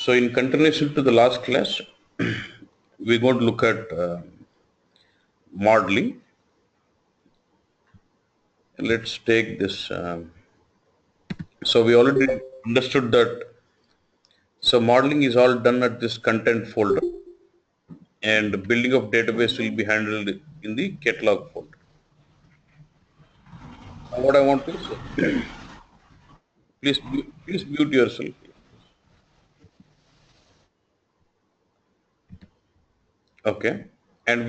So in continuation to the last class, we're going to look at modeling. Let's take this. So we already understood that. So modeling is all done at this content folder, and building of database will be handled in the catalog folder. Now what I want to say, please mute yourself. Okay. And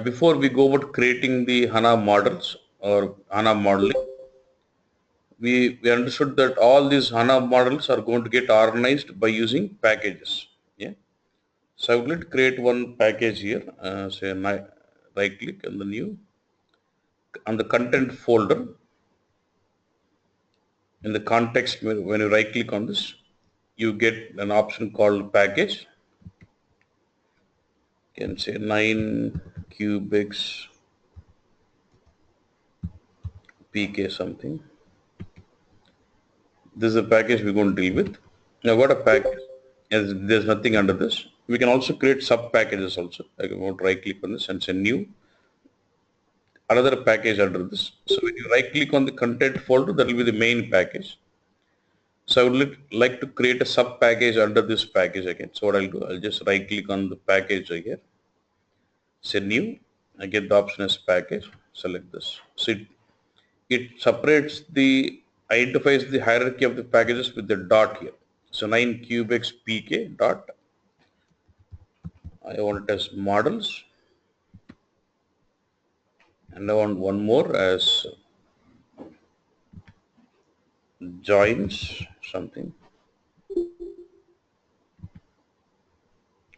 before we go about creating the HANA models or HANA modeling, we understood that all these HANA models are going to get organized by using packages. Yeah. So I would like to create one package here. Say right click on the new, on the content folder. In the context, when you right click on this, you get an option called package. You can say 9 cubics pk something. This is a package we're going to deal with. Now what a package, as there's nothing under this. We can also create sub packages also. I can go to right click on this and say new, another package under this. So when you right click on the content folder, that will be the main package. So I would like to create a sub package under this package again. So what I'll do, I'll just right click on the package right here, say new, I get the option as package, select this. So it separates identifies the hierarchy of the packages with the dot here. So 9 cubics pk dot, I want it as models, and I want one more as joins something.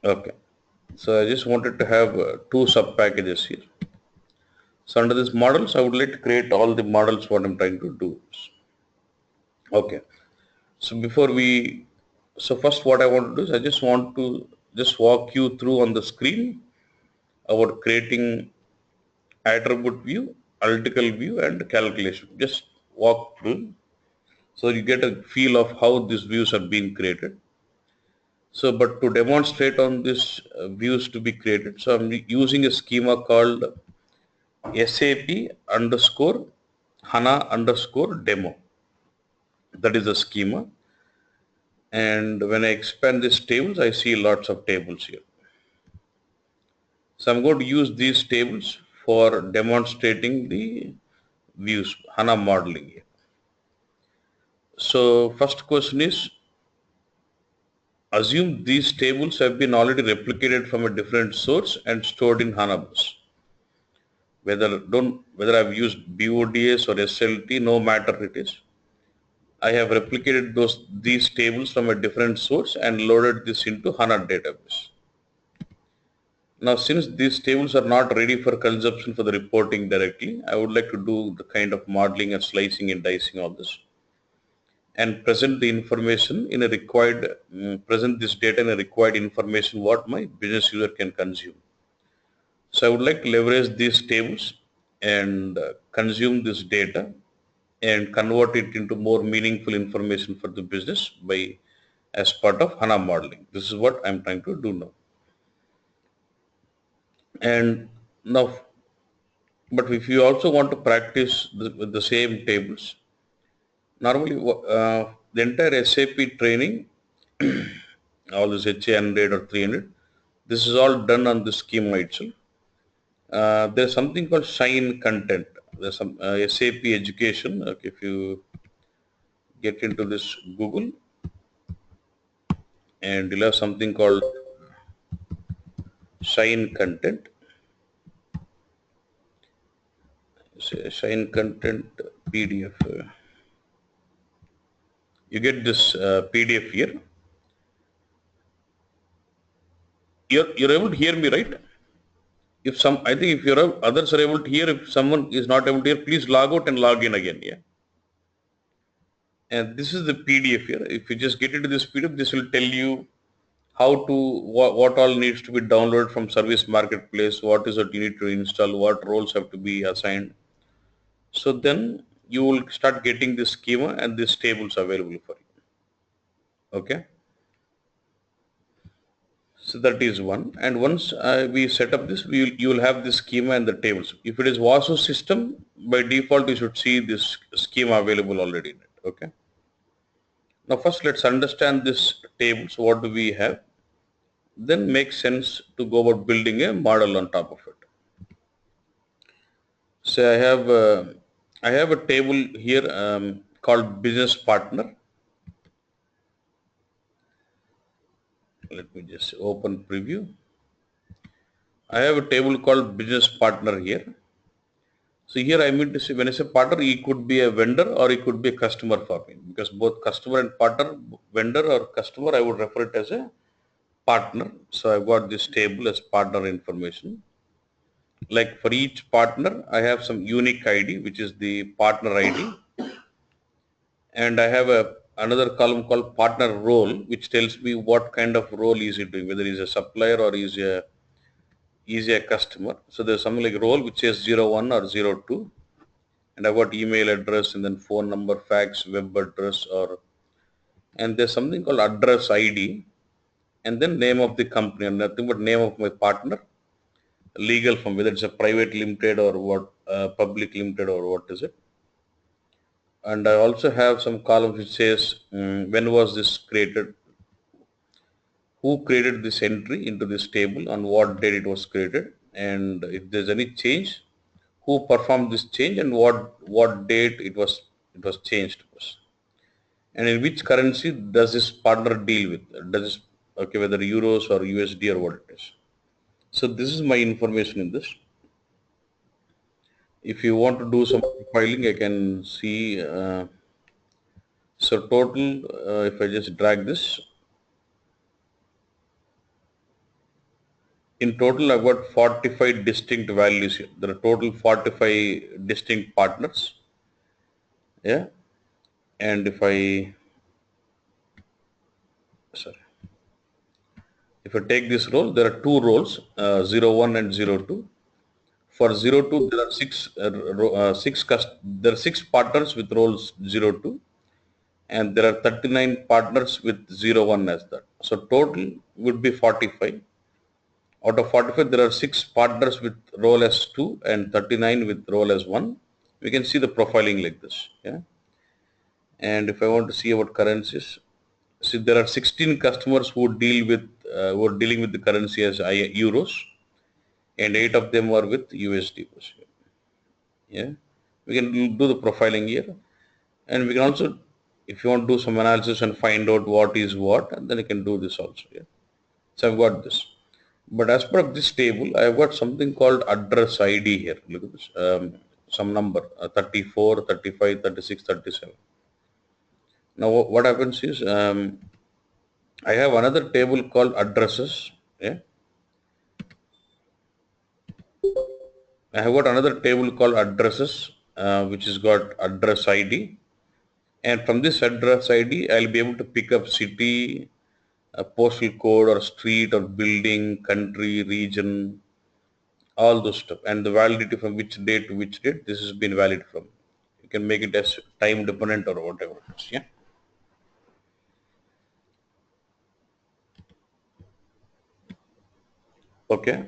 Okay. So I just wanted to have two sub packages here. So under this models, I would like to create all the models what I'm trying to do. Okay. So so first what I want to do is I just want to just walk you through on the screen about creating attribute view, analytical view, and calculation. Just walk through so you get a feel of how these views are being created. So, but to demonstrate on this views to be created, so I'm using a schema called SAP underscore HANA underscore demo. That is a schema. And when I expand these tables, I see lots of tables here. So I'm going to use these tables for demonstrating the views, HANA modeling here. So first question is, assume these tables have been already replicated from a different source and stored in HANA bus. Whether I've used BODS or SLT, no matter it is, I have replicated these tables from a different source and loaded this into HANA database. Now, since these tables are not ready for consumption for the reporting directly, I would like to do the kind of modeling and slicing and dicing of this, and present the information in a present this data in a required information what my business user can consume. So I would like to leverage these tables and consume this data and convert it into more meaningful information for the business as part of HANA modeling. This is what I'm trying to do now. And now, but if you also want to practice with the same tables, normally the entire SAP training, all this HA100 or 300, this is all done on the schema itself. There's something called Shine content. There's some SAP education. Okay, if you get into this Google, and you'll have something called Shine content. Shine content PDF. You get this PDF here. You're able to hear me, right? I think if others are able to hear, if someone is not able to hear, please log out and log in again. Yeah. And this is the PDF here. If you just get into this PDF, this will tell you how to what all needs to be downloaded from service marketplace, what is it you need to install, what roles have to be assigned. So then you will start getting this schema and these tables available for you. Okay. So that is one. And once we set up this, you will have this schema and the tables. If it is Vasu system, by default you should see this schema available already in it. Okay. Now first let's understand this table. So what do we have? Then makes sense to go about building a model on top of it. So I have a table here called business partner. Let me just open preview. I have a table called business partner here. So here I mean to say, when I say partner, he could be a vendor or he could be a customer for me, because both customer and partner, vendor or customer, I would refer it as a partner. So I've got this table as partner information. Like for each partner, I have some unique ID, which is the partner ID. And I have another column called partner role, which tells me what kind of role is he doing, whether he's a supplier or he's a customer. So there's something like role which says 01 or 02. And I've got email address and then phone number, fax, web address, and there's something called address ID, and then name of the company, and nothing but name of my partner, legal firm, whether it's a private limited or what, public limited or what is it. And I also have some columns which says when was this created, who created this entry into this table, on what date it was created, and if there's any change, who performed this change, and what date it was changed to us. And in which currency does this partner deal with? Does this, okay, whether euros or USD or what it is. So this is my information in this. If you want to do some profiling, I can see. So total, if I just drag this, in total I've got 45 distinct values here. There are total 45 distinct partners. Yeah. And if I, sorry, if I take this role, there are two roles, 01 and 02. For 02, there are there are six partners with roles 02, and there are 39 partners with 01 as that. So total would be 45. Out of 45, there are six partners with role as 2 and 39 with role as 1. We can see the profiling like this. Yeah. And if I want to see about currencies, see there are 16 customers who who are dealing with the currency as euros, and 8 of them are with USD. Yeah, we can do the profiling here, and we can also, if you want to do some analysis and find out what is what, and then you can do this also. Yeah, so I've got this, but as per of this table, I've got something called address ID here. Look at this, some number, 34, 35, 36, 37. Now what happens is, I have another table called addresses. Yeah, I have got another table called addresses, which has got address ID. And from this address ID, I'll be able to pick up city, postal code or street or building, country, region, all those stuff. And the validity from which date to which date this has been valid from. You can make it as time dependent or whatever it is. Yeah. Okay.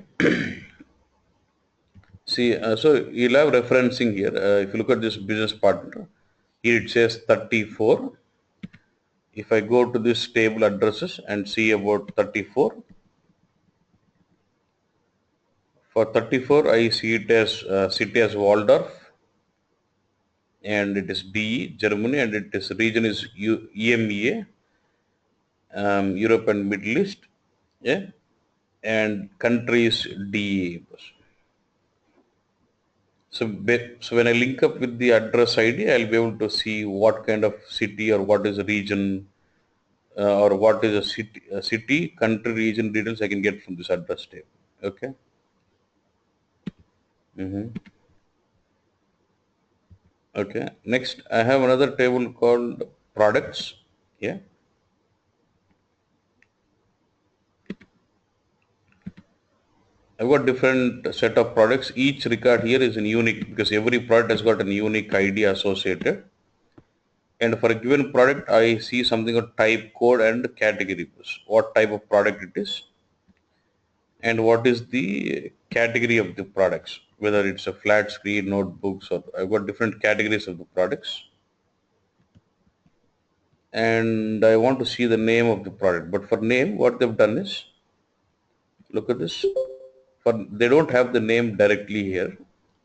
See, so you'll have referencing here. If you look at this business partner, here it says 34. If I go to this table addresses and see about 34, for 34, I see it as city as Waldorf, and it is DE, Germany, and it is region is EMEA, Europe and Middle East, yeah, and country is DE. So when I link up with the address ID, I'll be able to see what kind of city or what is a region or what is a city, country, region details I can get from this address table. Okay. Mm-hmm. Okay. Next, I have another table called products. Yeah. I've got different set of products. Each record here is a unique, because every product has got a unique ID associated. And for a given product, I see something called type code and category. What type of product it is, and what is the category of the products, whether it's a flat screen, notebooks, or I've got different categories of the products. And I want to see the name of the product. But for name, what they've done is, look at this. They don't have the name directly here,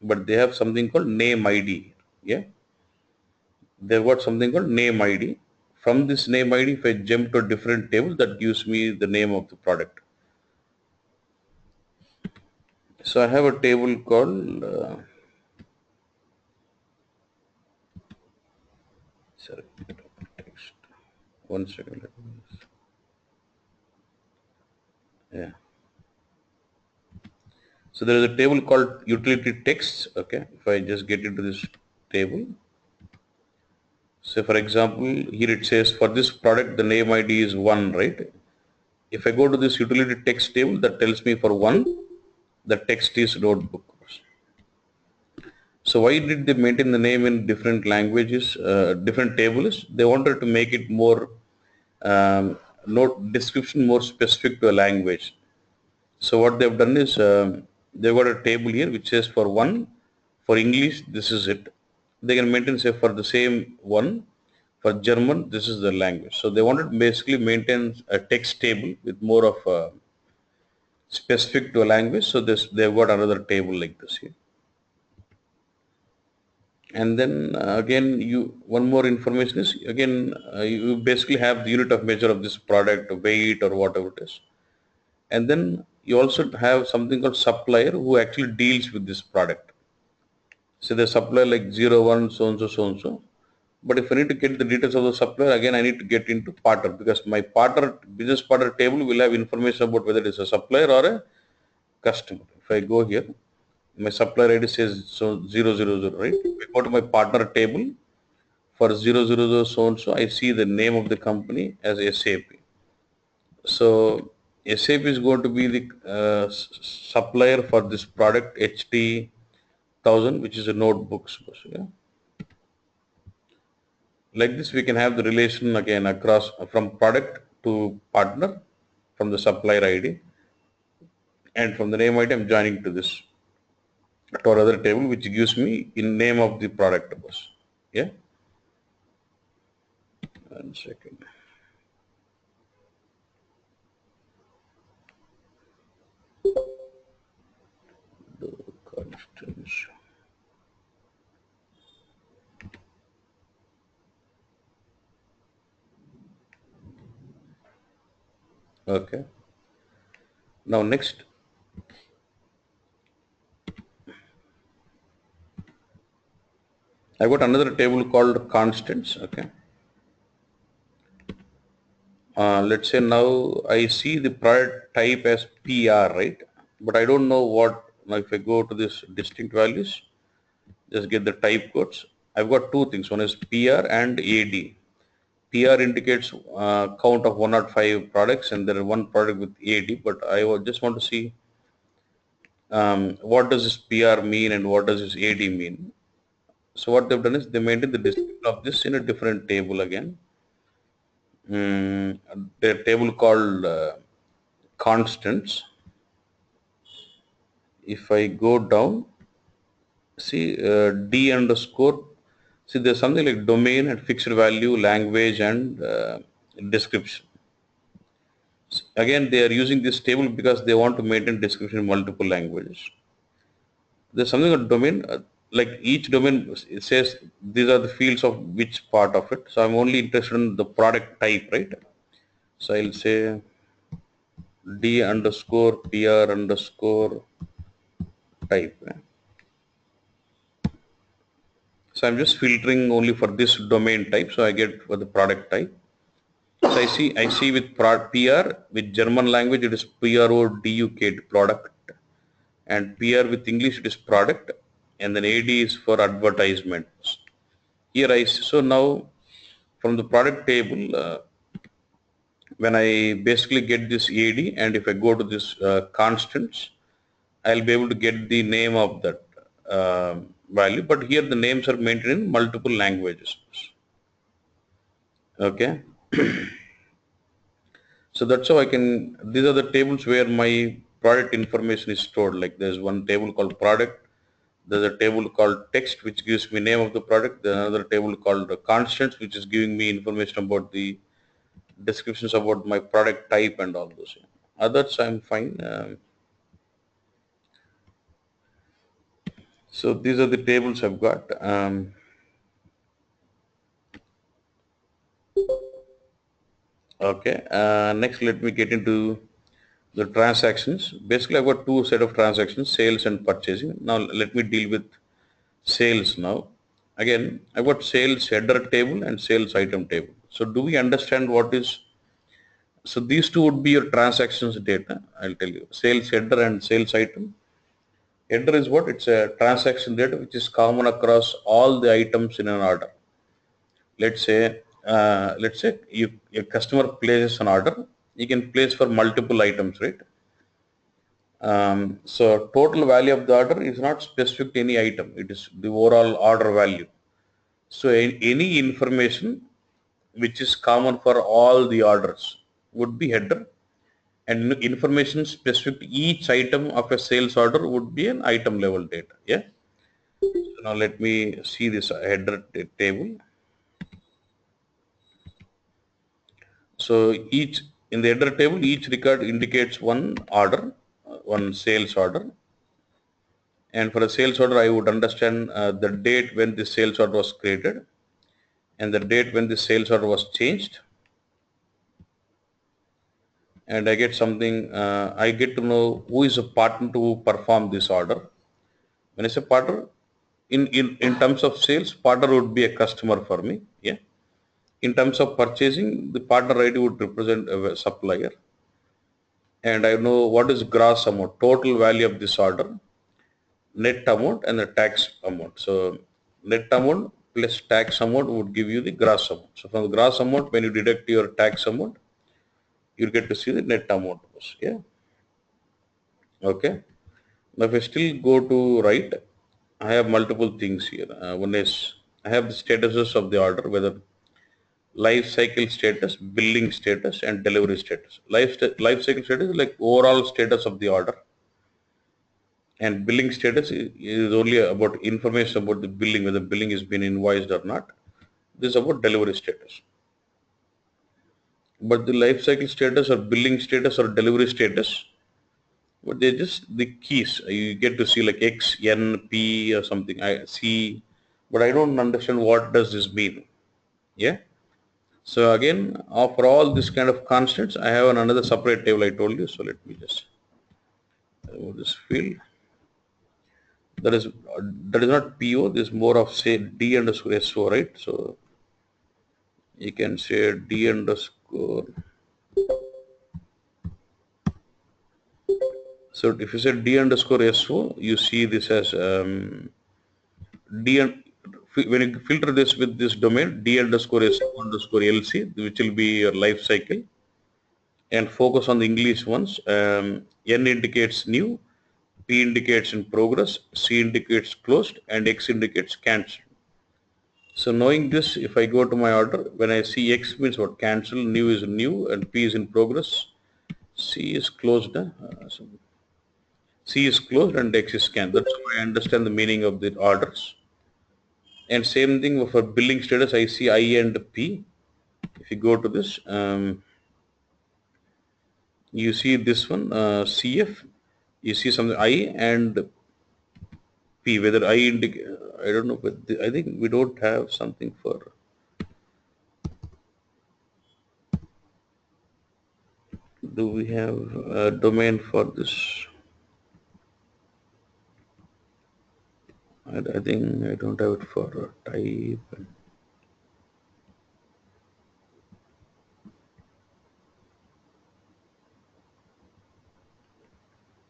but they have something called name ID. Yeah, they've got something called name ID. From this name ID, if I jump to a different table, that gives me the name of the product. So I have a table called, sorry, text. One second. Yeah. So there is a table called utility text. Okay. If I just get into this table, so for example, here it says for this product, the name ID is 1, right? If I go to this utility text table, that tells me for 1, the text is notebook. So why did they maintain the name in different languages, different tables? They wanted to make it more, note description more specific to a language. So what they've done is, they've got a table here which says for 1, for English, this is it. They can maintain, say, for the same one, for German, this is the language. So they wanted to basically maintain a text table with more of specific to a language. So this they've got another table like this here. And then again, you one more information is, again, you basically have the unit of measure of this product, weight or whatever it is. And then you also have something called supplier who actually deals with this product. So the supplier like 01 so and so so and so. But if I need to get the details of the supplier, again I need to get into partner, because my partner business partner table will have information about whether it is a supplier or a customer. If I go here, my supplier ID says so 000, right? If I go to my partner table for 000 so and so, I see the name of the company as SAP. So SAP is going to be the supplier for this product HT 1000, which is a notebook. Yeah. Like this, we can have the relation again across from product to partner, from the supplier ID, and from the name ID, I'm joining to this to our other table, which gives me in name of the product. Yeah. 1 second. The constants. Okay. Now next, I've got another table called constants. Okay. Let's say now I see the product type as PR, right? But I don't know what, now if I go to this distinct values, just get the type codes. I've got two things. One is PR and AD. PR indicates count of 105 products, and there is one product with AD, but just want to see what does this PR mean and what does this AD mean. So what they've done is they maintain the description of this in a different table again. The table called constants. If I go down, see D underscore, see there's something like domain and fixed value, language and description. Again, they are using this table because they want to maintain description in multiple languages. There's something called domain, like each domain, it says these are the fields of which part of it. So I'm only interested in the product type, right? So I'll say D underscore PR underscore type. So I'm just filtering only for this domain type. So I get for the product type. So I see with PR with German language it is PRODUK product, and PR with English it is product, and then AD is for advertisements. Here so now from the product table, when I basically get this AD, and if I go to this constants, I'll be able to get the name of that value. But here the names are maintained in multiple languages. Okay. So that's how I can, these are the tables where my product information is stored. Like there's one table called product. There's a table called text, which gives me name of the product. There's another table called constants, which is giving me information about the descriptions about my product type and all those. Others I'm fine. So these are the tables I've got. Okay. Next, let me get into the transactions. Basically, I've got two set of transactions, sales and purchasing. Now let me deal with sales now. Again, I've got sales header table and sales item table. So do we understand what is, so these two would be your transactions data. I'll tell you, sales header and sales item. Header is what? It's a transaction data which is common across all the items in an order. Let's say your customer places an order. You can place for multiple items, right? So total value of the order is not specific to any item. It is the overall order value. So any information which is common for all the orders would be header, and information specific to each item of a sales order would be an item level data. Yeah. So now let me see this header table. So each in the header table, each record indicates one order, one sales order. And for a sales order, I would understand the date when the sales order was created and the date when the sales order was changed. And I get something, I get to know who is a partner to perform this order. When I say partner, in terms of sales, partner would be a customer for me. Yeah. In terms of purchasing, the partner ID would represent a supplier. And I know what is gross amount, total value of this order, net amount and the tax amount. So net amount plus tax amount would give you the gross amount. So from the gross amount, when you deduct your tax amount, you get to see the net amount. Yeah. Okay. Now if I still go to right, I have multiple things here. One is I have the statuses of the order, whether life cycle status, billing status, and delivery status. Life cycle status is like overall status of the order, and billing status is only about information about the billing, whether billing has been invoiced or not. This is about delivery status. But the life cycle status or billing status or delivery status, but they're just the keys. You get to see like X, N, P or something. I see, but I don't understand what does this mean. Yeah. So again, for all this kind of constants, I have another separate table I told you. So let me just remove this field. That is not PO. This is more of say D underscore SO, right? So you can say D underscore. So if you say D underscore SO, you see this as D. When you filter this with this domain D underscore SO underscore LC, which will be your life cycle, and focus on the English ones. N indicates new, P indicates in progress, C indicates closed, and X indicates cancelled. So knowing this, if I go to my order, when I see X means what? Cancel, new is new, and P is in progress, C is closed. So C is closed and X is scanned. That's how I understand the meaning of the orders. And same thing for billing status, I see I and P. If you go to this, you see this one, CF, you see something I and P, whether I indicate, I don't know, but I think we don't have something for, do we have a domain for this? I think I don't have it for type.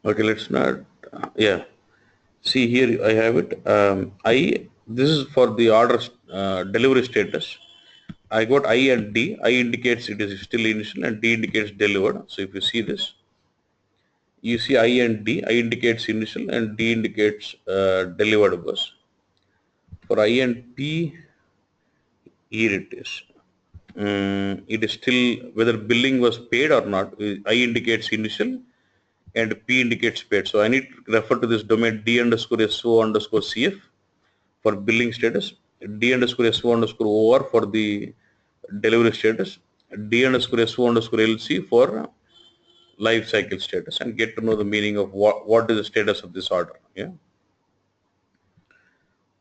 Okay, let's not, yeah. See here, I have it. This is for the order delivery status. I got I and D. I indicates it is still initial and D indicates delivered. So if you see this, you see I and D. I indicates initial and D indicates delivered bus. For I and P, here it is. It is still whether billing was paid or not. I indicates initial and P indicates paid. So I need to refer to this domain D underscore SO underscore CF for billing status, D underscore SO underscore OR for the delivery status, D underscore SO underscore LC for life cycle status, and get to know the meaning of what is the status of this order. Yeah.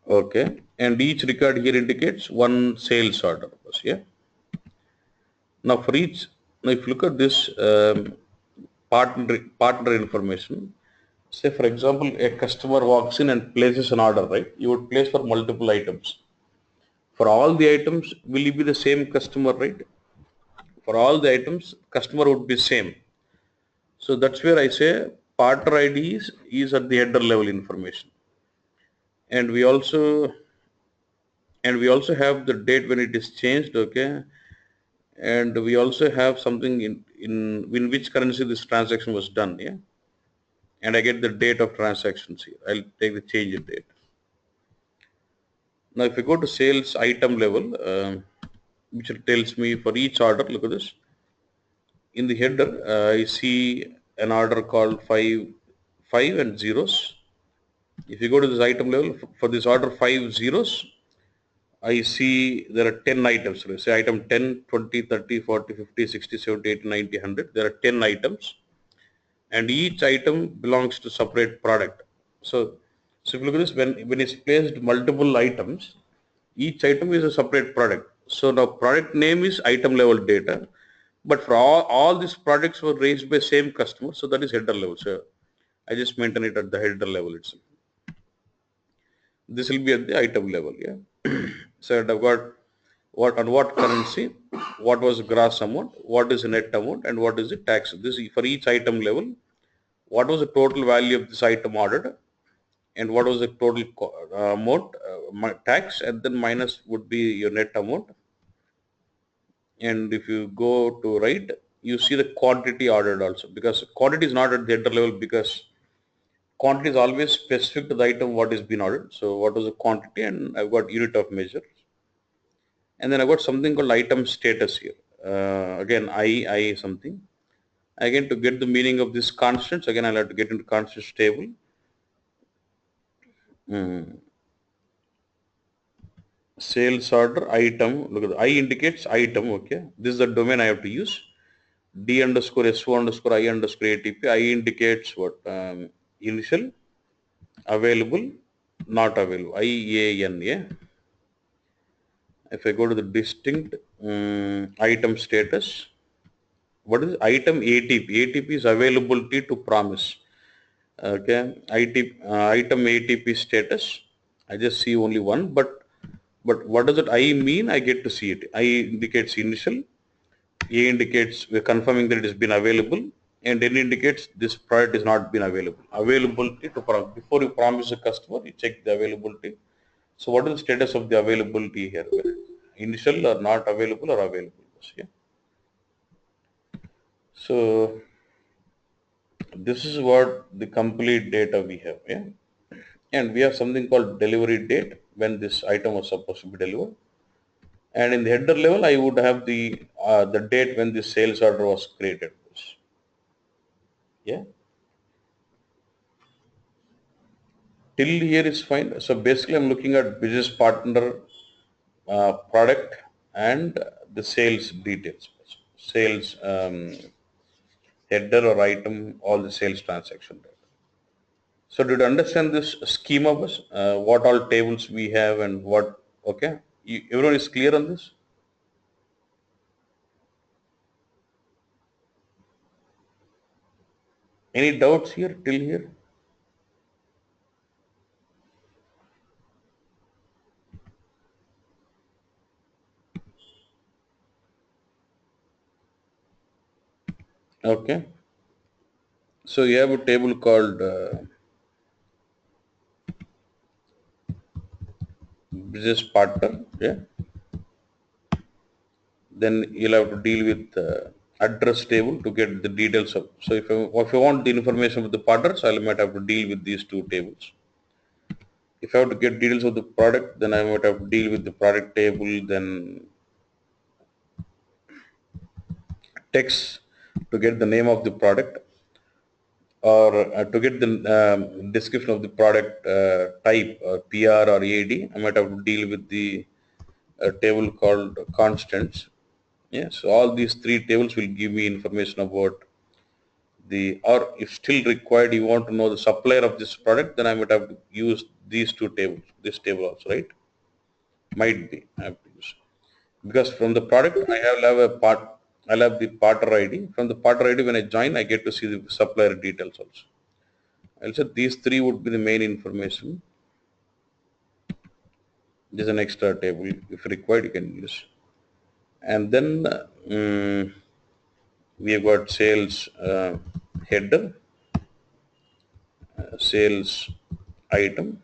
Okay. And each record here indicates one sales order. Yeah. Now for each, now if you look at this partner information, say for example, a customer walks in and places an order, right? You would place for multiple items. For all the items, will it be the same customer, right? For all the items, customer would be same. So that's where I say partner ID is at the header level information. And we also have the date when it is changed, okay? And we also have something in which currency this transaction was done, yeah? And I get the date of transactions here. I'll take the change in date. Now, if you go to sales item level, which tells me for each order, look at this. In the header, I see an order called five and zeros. If you go to this item level, for this order 5 zeros, I see there are 10 items. So say item 10, 20, 30, 40, 50, 60, 70, 80, 90, 100. There are 10 items, and each item belongs to separate product. So if you look at this, when it's placed multiple items, each item is a separate product. So now product name is item level data, but for all these products were raised by same customer, so that is header level. So I just maintain it at the header level itself. This will be at the item level, yeah. So I've got what currency, what was the gross amount, what is the net amount, and what is the tax. This is for each item level. What was the total value of this item ordered, and what was the total amount tax, and then minus would be your net amount. And if you go to right, you see the quantity ordered also, because quantity is not at the header level, because quantity is always specific to the item what is being ordered. So what was the quantity, and I've got unit of measure, and then I've got something called item status here. Again, I something. Again, to get the meaning of this constants, again I'll have to get into constants table. Sales order item. Look at the I indicates item. Okay, this is the domain I have to use. D underscore SO underscore I underscore ATP. I indicates what initial, available, not available. IAN. Yeah. If I go to the distinct item status, what is item ATP? ATP is availability to promise. Okay, item ATP status. I just see only one, but what does it I mean? I get to see it. I indicates initial, A indicates we're confirming that it has been available, and N indicates this product is not been available. Availability to promise. Before you promise a customer, you check the availability. So what is the status of the availability here? Initial or not available or available? Yeah. So this is what the complete data we have. Yeah. And we have something called delivery date when this item was supposed to be delivered. And in the header level, I would have the date when the sales order was created. Yeah. Till here is fine. So basically, I'm looking at business partner, product, and the sales details. Sales header or item, all the sales transaction data. So did you understand this schema? What all tables we have and what? Okay, everyone is clear on this? Any doubts here till here? Okay. So you have a table called business partner. Yeah. Then you'll have to deal with address table to get the details of. So if you want the information of the partners, I might have to deal with these two tables. If I have to get details of the product, then I might have to deal with the product table, then text to get the name of the product, or to get the description of the product type, PR or AD, I might have to deal with the table called constants. Yeah, so all these three tables will give me information about the, or if still required, you want to know the supplier of this product, then I might have to use these two tables, this table also, right? Might be, I have to use. Because from the product, have a part, I'll have the partner ID. From the partner ID, when I join, I get to see the supplier details also. I'll say these three would be the main information. There's an extra table. If required, you can use. And then we have got sales header, sales item,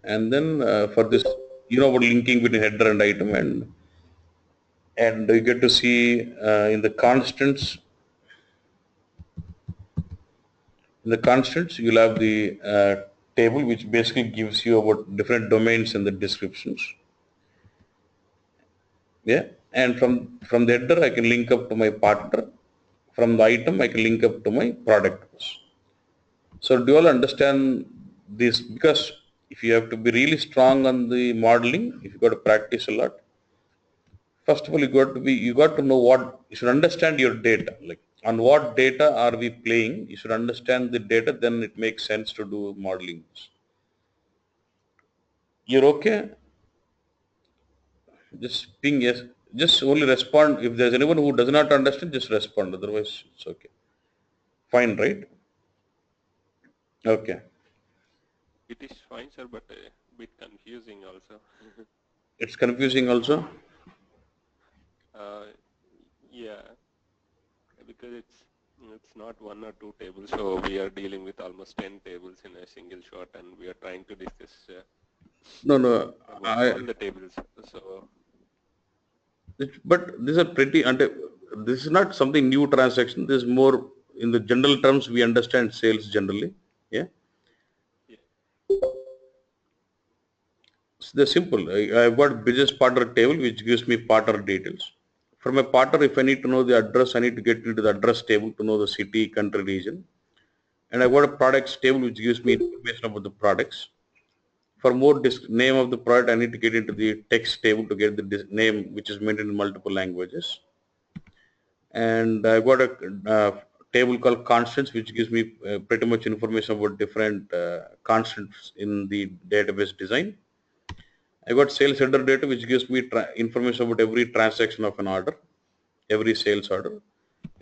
and then for this, about linking between header and item, and you get to see in the constants. In the constants, you'll have the table which basically gives you about different domains and the descriptions. Yeah, and from the header, I can link up to my partner. From the item, I can link up to my product. So do you all understand this? Because if you have to be really strong on the modeling, if you got to practice a lot, first of all, you got to know what, you should understand your data. Like on what data are we playing? You should understand the data, then it makes sense to do modeling. You're okay? Just ping yes. Just only respond. If there's anyone who does not understand, just respond. Otherwise, it's okay. Fine, right? Okay. It is fine, sir, but a bit confusing also. It's confusing also. uh, yeah, because it's not one or two tables, so we are dealing with almost 10 tables in a single shot, and we are trying to discuss No, no. about all the tables. So But these are pretty. This is not something new transaction. This is more in the general terms. We understand sales generally. Yeah. yeah, So they're simple. I've got business partner table which gives me partner details. From a partner, if I need to know the address, I need to get into the address table to know the city, country, region. And I've got a products table which gives me information about the products. For more name of the product, I need to get into the text table to get the name which is maintained in multiple languages. And I've got a table called constants which gives me pretty much information about different constants in the database design. I got sales header data which gives me information about every transaction of an order, every sales order.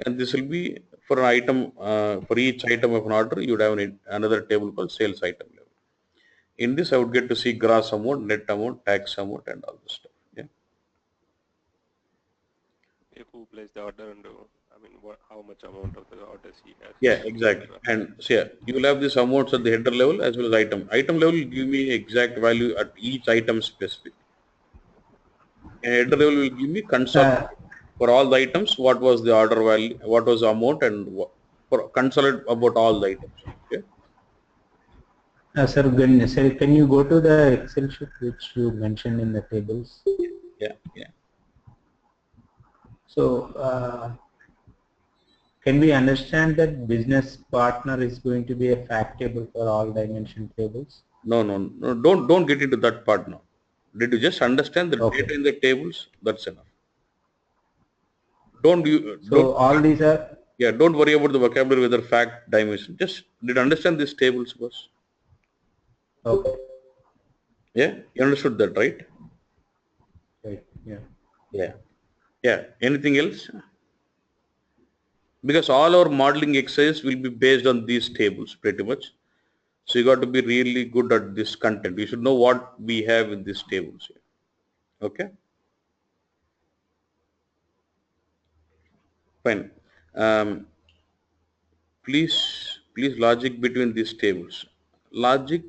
And this will be for an item, for each item of an order, you would have another table called sales item level. In this, I would get to see gross amount, net amount, tax amount, and all this stuff. Yeah. who placed the order and I mean, how much amount of the orders he has, Yeah, exactly. etc. And so yeah, you will have these amounts at the header level as well as item. Item level will give me exact value at each item specific. And header level will give me Uh, consolidate for all the items. What was the order value? What was the amount? And for consolidate about all the items. Okay. sir, can you go to the Excel sheet which you mentioned in the tables? Yeah. Yeah. So, can we understand that business partner is going to be a fact table for all dimension tables? No, no, no. Don't get into that part now. Did you just understand the Okay. data in the tables? That's enough. Don't So all these are, yeah. Don't worry about the vocabulary whether fact dimension. Just did you understand these tables first? okay, Yeah, you understood that, right? right, yeah. Yeah. Yeah. Anything else? Because all our modeling exercise will be based on these tables pretty much. So you got to be really good at this content. You should know what we have in these tables here. Okay, fine. Um, please logic between these tables. Logic,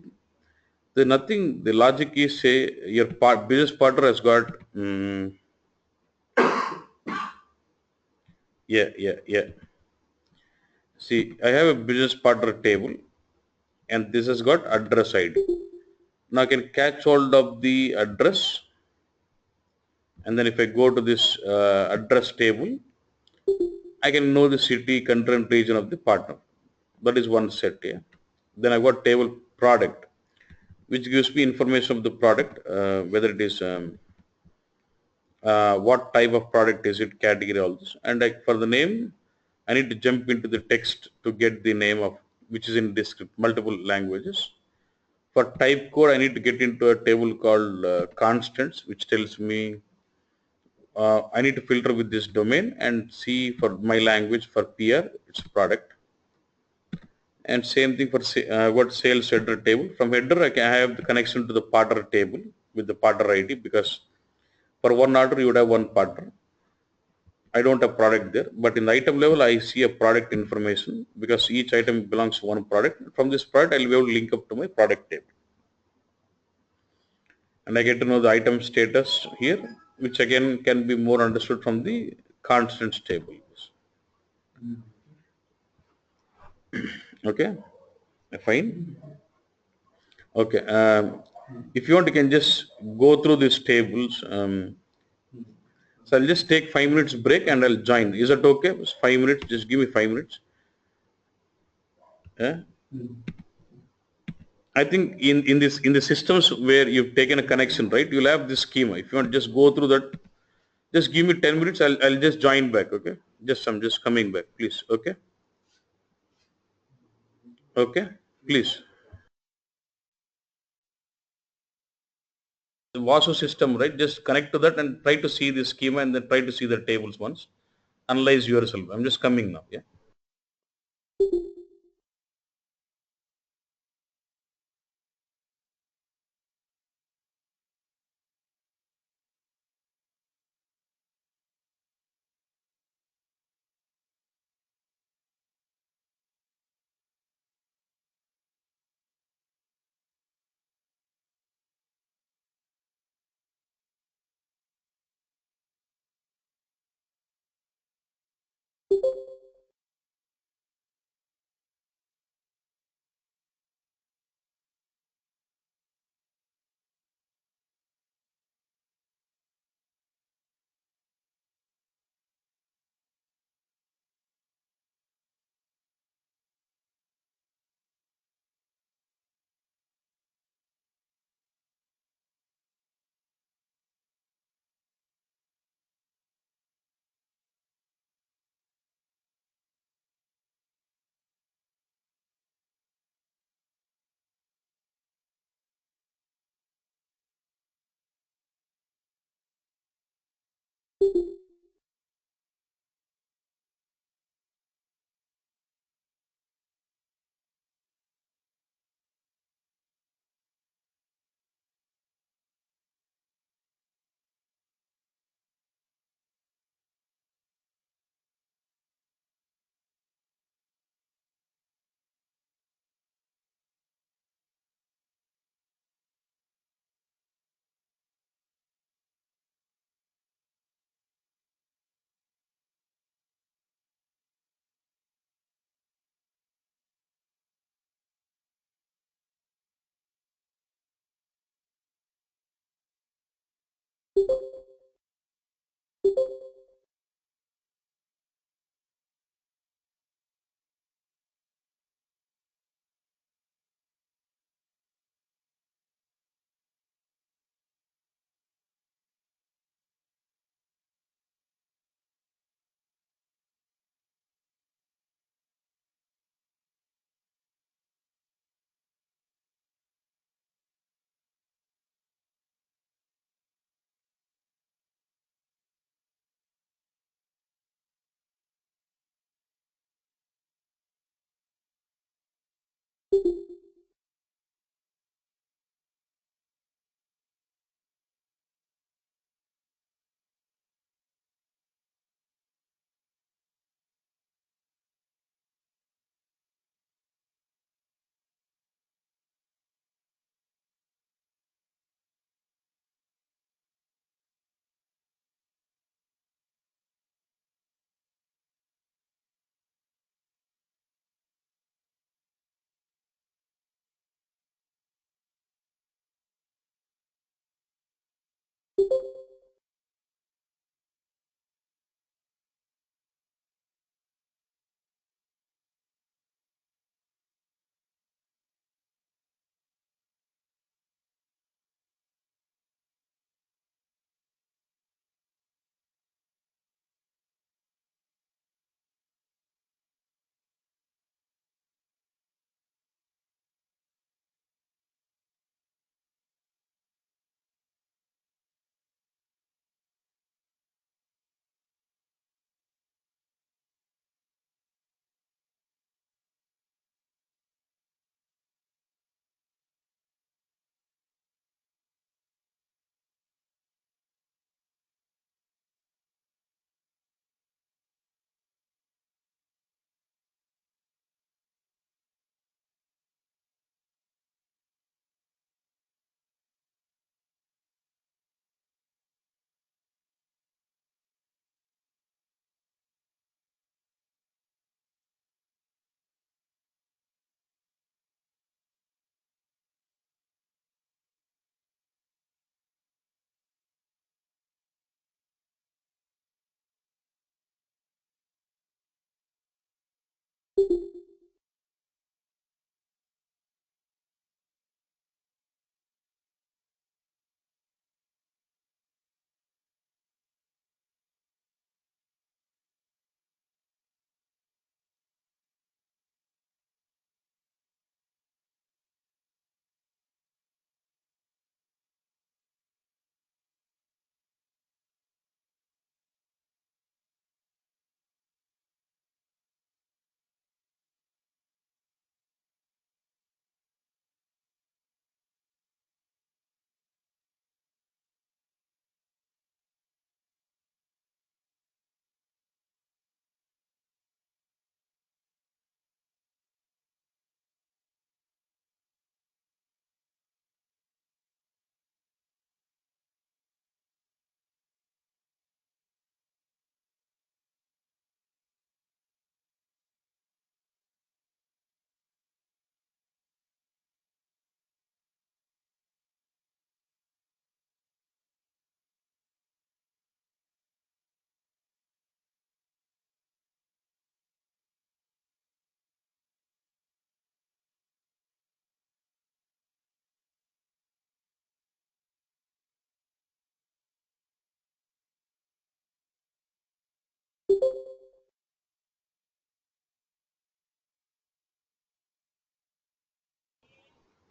the nothing, the logic is say your business partner has got, yeah. See, I have a business partner table and this has got address ID. Now I can catch hold of the address, and then if I go to this address table, I can know the city, country and region of the partner. That is one set here. Then I got table product, which gives me information of the product, whether it is what type of product is it, category, all this. And like for the name, I need to jump into the text to get the name of which is in descript multiple languages. For type code, I need to get into a table called constants, which tells me I need to filter with this domain and see for my language for PR, it's product. And same thing for what sales header table. From header, I have the connection to the partner table with the partner ID, because for one order you would have one partner. I don't have product there, but in the item level I see a product information because each item belongs to one product. From this product, I'll be able to link up to my product table. And I get to know the item status here, which again can be more understood from the constants table. Okay, fine. Okay, if you want, you can just go through these tables. So I'll just take 5 minutes break and I'll join. Is that okay? 5 minutes. Just give me 5 minutes. Yeah? I think in the systems where you've taken a connection, right? You'll have this schema. If you want to just go through that, just give me 10 minutes. I'll just join back. Okay. I'm just coming back, please. Okay. Okay. Please. The WASO system, right? Just connect to that and try to see the schema and then try to see the tables once. Analyze yourself. I'm just coming now. Yeah.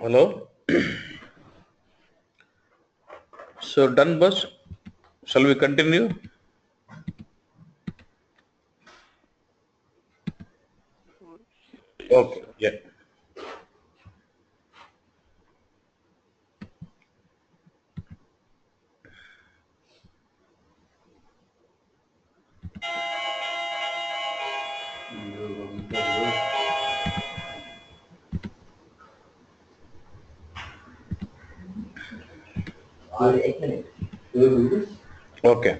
Hello. So done, boss. Shall we continue? Yes, Okay. sir. Yeah. Okay.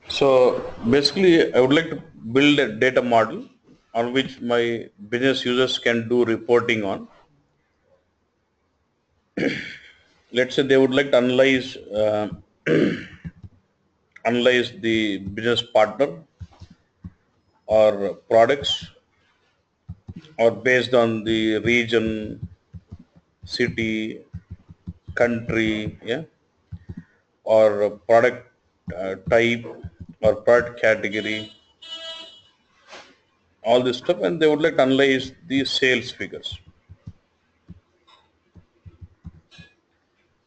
So basically, I would like to build a data model on which my business users can do reporting on. Let's say they would like to analyze the business partner or products, or based on the region, city, country, yeah, or product type or product category, all this stuff, and they would like to analyze the sales figures.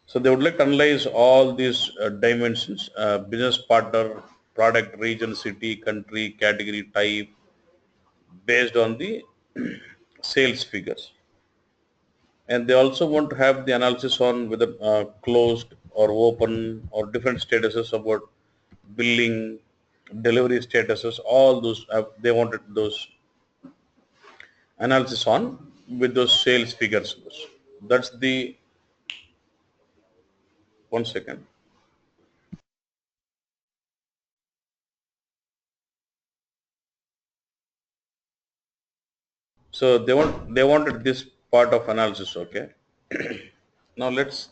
So they would like to analyze all these dimensions: business partner, product, region, city, country, category, type, based on the sales figures. And they also want to have the analysis on whether closed or open or different statuses about billing, delivery statuses, all those, they wanted those analysis on with those sales figures. That's the, one second. So they wanted this part of analysis, okay? Now let's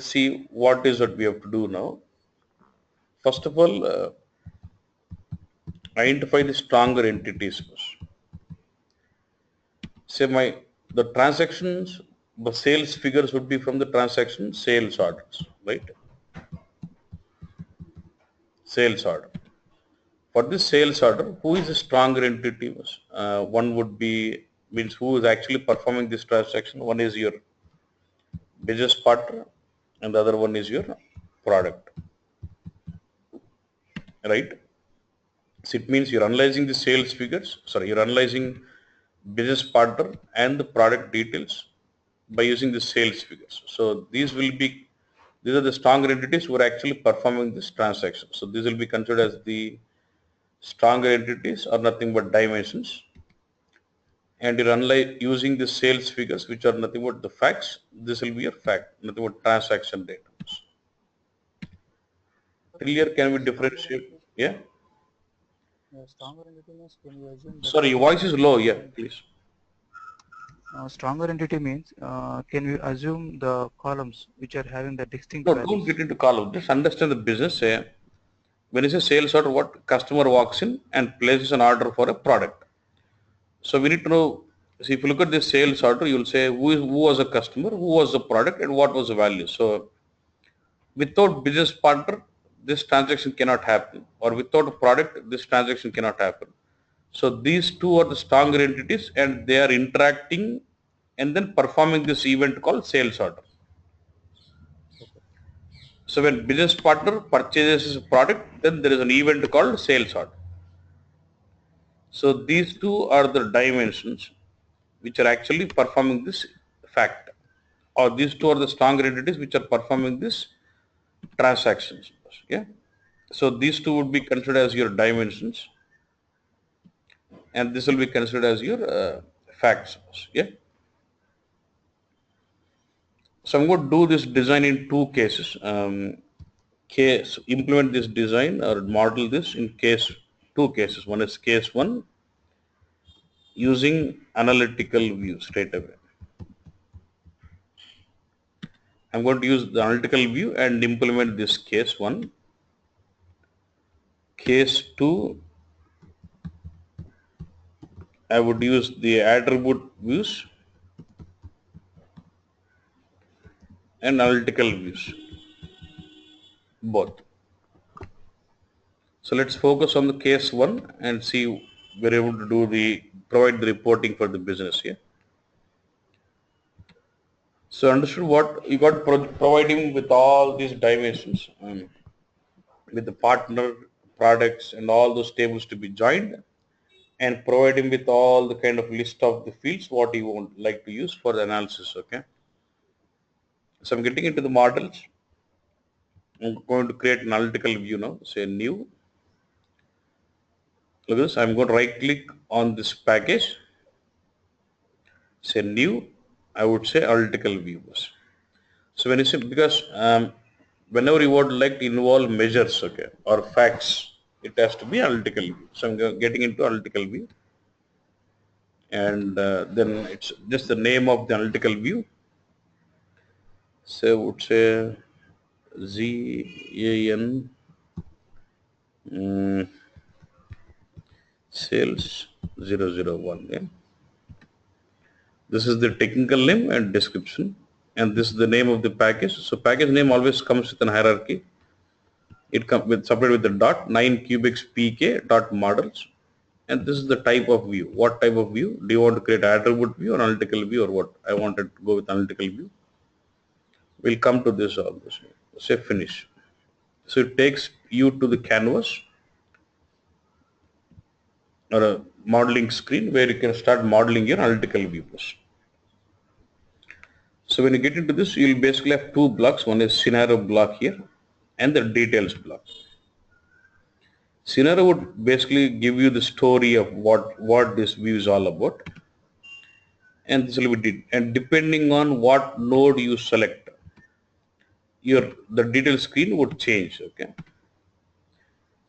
see what is that we have to do now. First of all, identify the stronger entities first. Say the transactions, the sales figures would be from the transaction sales orders, right? Sales order. For this sales order, who is a stronger entity? One would be, means who is actually performing this transaction. One is your business partner and the other one is your product, right? So it means you're analyzing the sales figures, sorry, you're analyzing business partner and the product details by using the sales figures. So these are the stronger entities who are actually performing this transaction. So these will be considered as the stronger entities or nothing but dimensions. And you're using the sales figures, which are nothing but the facts. This will be your fact, nothing but transaction data. Till here, can we differentiate? Yeah. Stronger entity means can you assume that Sorry, your voice is low. Yeah, please. stronger entity means can we assume the columns which are having the distinct No, don't values? get into column. Just understand the business. When you say sales order, what customer walks in and places an order for a product. So we need to know, see, if you look at this sales order, you'll say who was a customer, who was the product, and what was the value. So without business partner, this transaction cannot happen, or without a product, this transaction cannot happen. So these two are the stronger entities, and they are interacting and then performing this event called sales order. Okay. So when business partner purchases a product, then there is an event called sales order. So these two are the dimensions which are actually performing this fact, or these two are the stronger entities which are performing this transactions. Okay. So these two would be considered as your dimensions, and this will be considered as your facts. Yeah. So I'm going to do this design in two cases. Implement this design or model this in two cases. One is case one, using analytical view straight away. I'm going to use the analytical view and implement this case one. Case two, I would use the attribute views and analytical views, both. So let's focus on the case one and see we're able to provide the reporting for the business here. So understood what you got providing with all these dimensions, with the partner, products, and all those tables to be joined, and provide him with all the kind of list of the fields what you want like to use for the analysis. Okay. So I'm getting into the models. I'm going to create an analytical view now. Say new. Look at this. I'm going to right click on this package. Say new. I would say analytical views. So when you say, because whenever you would like to involve measures, okay, or facts, it has to be analytical view. So I'm getting into analytical view, and then it's just the name of the analytical view. So I would say ZAN sales 001. Yeah. This is the technical name and description, and this is the name of the package. So package name always comes with an hierarchy. It comes with separated with the dot 9 cubics pk dot models, and this is the type of view. What type of view? Do you want to create attribute view or analytical view, or what? I wanted to go with analytical view. We'll come to this all this. Say finish. So it takes you to the canvas or a modeling screen where you can start modeling your analytical views. So when you get into this, you'll basically have two blocks. One is scenario block here and the details block. Scenario would basically give you the story of what this view is all about. And this will be and depending on what node you select, the detail screen would change. Okay.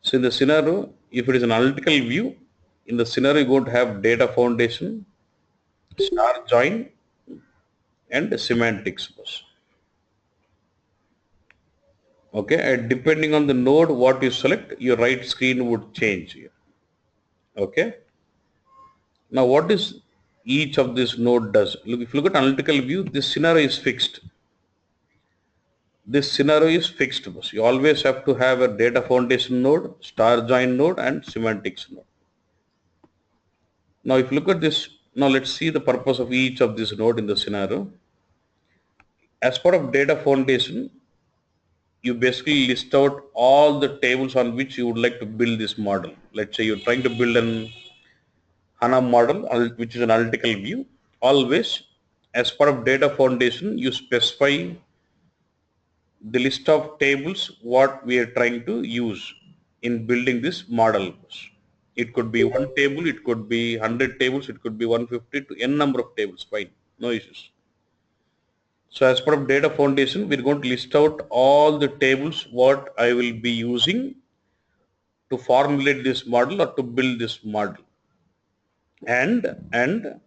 So in the scenario, if it is an analytical view, in the scenario you're going to have data foundation, star join, and semantics. Okay, and depending on the node what you select, your right screen would change here. Okay. Now what is each of this node does? Look, if you look at analytical view, this scenario is fixed. This scenario is fixed. You always have to have a data foundation node, star join node, and semantics node. Now if you look at this, now let's see the purpose of each of this node in the scenario. As part of data foundation, you basically list out all the tables on which you would like to build this model. Let's say you're trying to build an HANA model, which is an analytical view. Always, as part of data foundation, you specify the list of tables what we are trying to use in building this model. It could be one table, it could be 100 tables, it could be 150 to n number of tables. Fine, no issues. So as part of data foundation, we're going to list out all the tables what I will be using to formulate this model or to build this model, and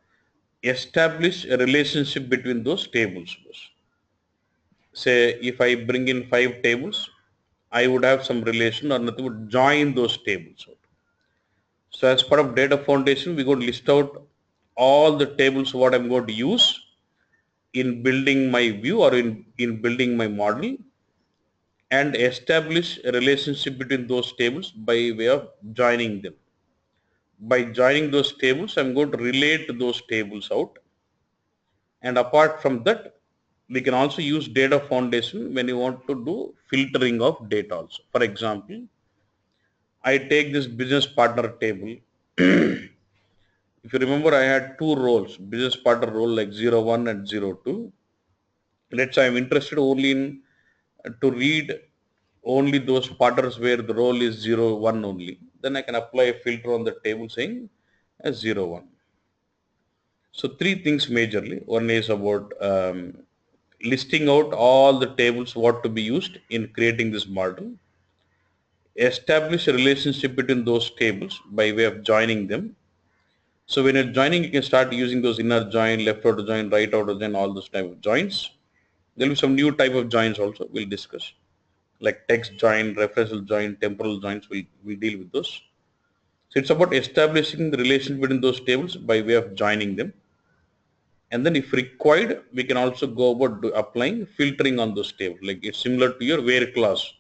establish a relationship between those tables. Say if I bring in 5 tables, I would have some relation or nothing would join those tables out. So as part of data foundation, we're going to list out all the tables what I'm going to use in building my view or in building my model, and establish a relationship between those tables by way of joining them. By joining those tables, I'm going to relate those tables out. And apart from that, we can also use data foundation when you want to do filtering of data also. For example, I take this business partner table. If you remember, I had two roles, business partner role like 01 and 02. Let's say I'm interested only in to read only those partners where the role is 01 only. Then I can apply a filter on the table saying as 01. So three things majorly. One is about listing out all the tables what to be used in creating this model. Establish a relationship between those tables by way of joining them. So when you're joining, you can start using those inner join, left outer join, right outer join, all those type of joins. There will be some new type of joins also we'll discuss, like text join, referential join, temporal joins. We deal with those. So it's about establishing the relation between those tables by way of joining them. And then if required, we can also go about applying filtering on those tables. Like it's similar to your where clause.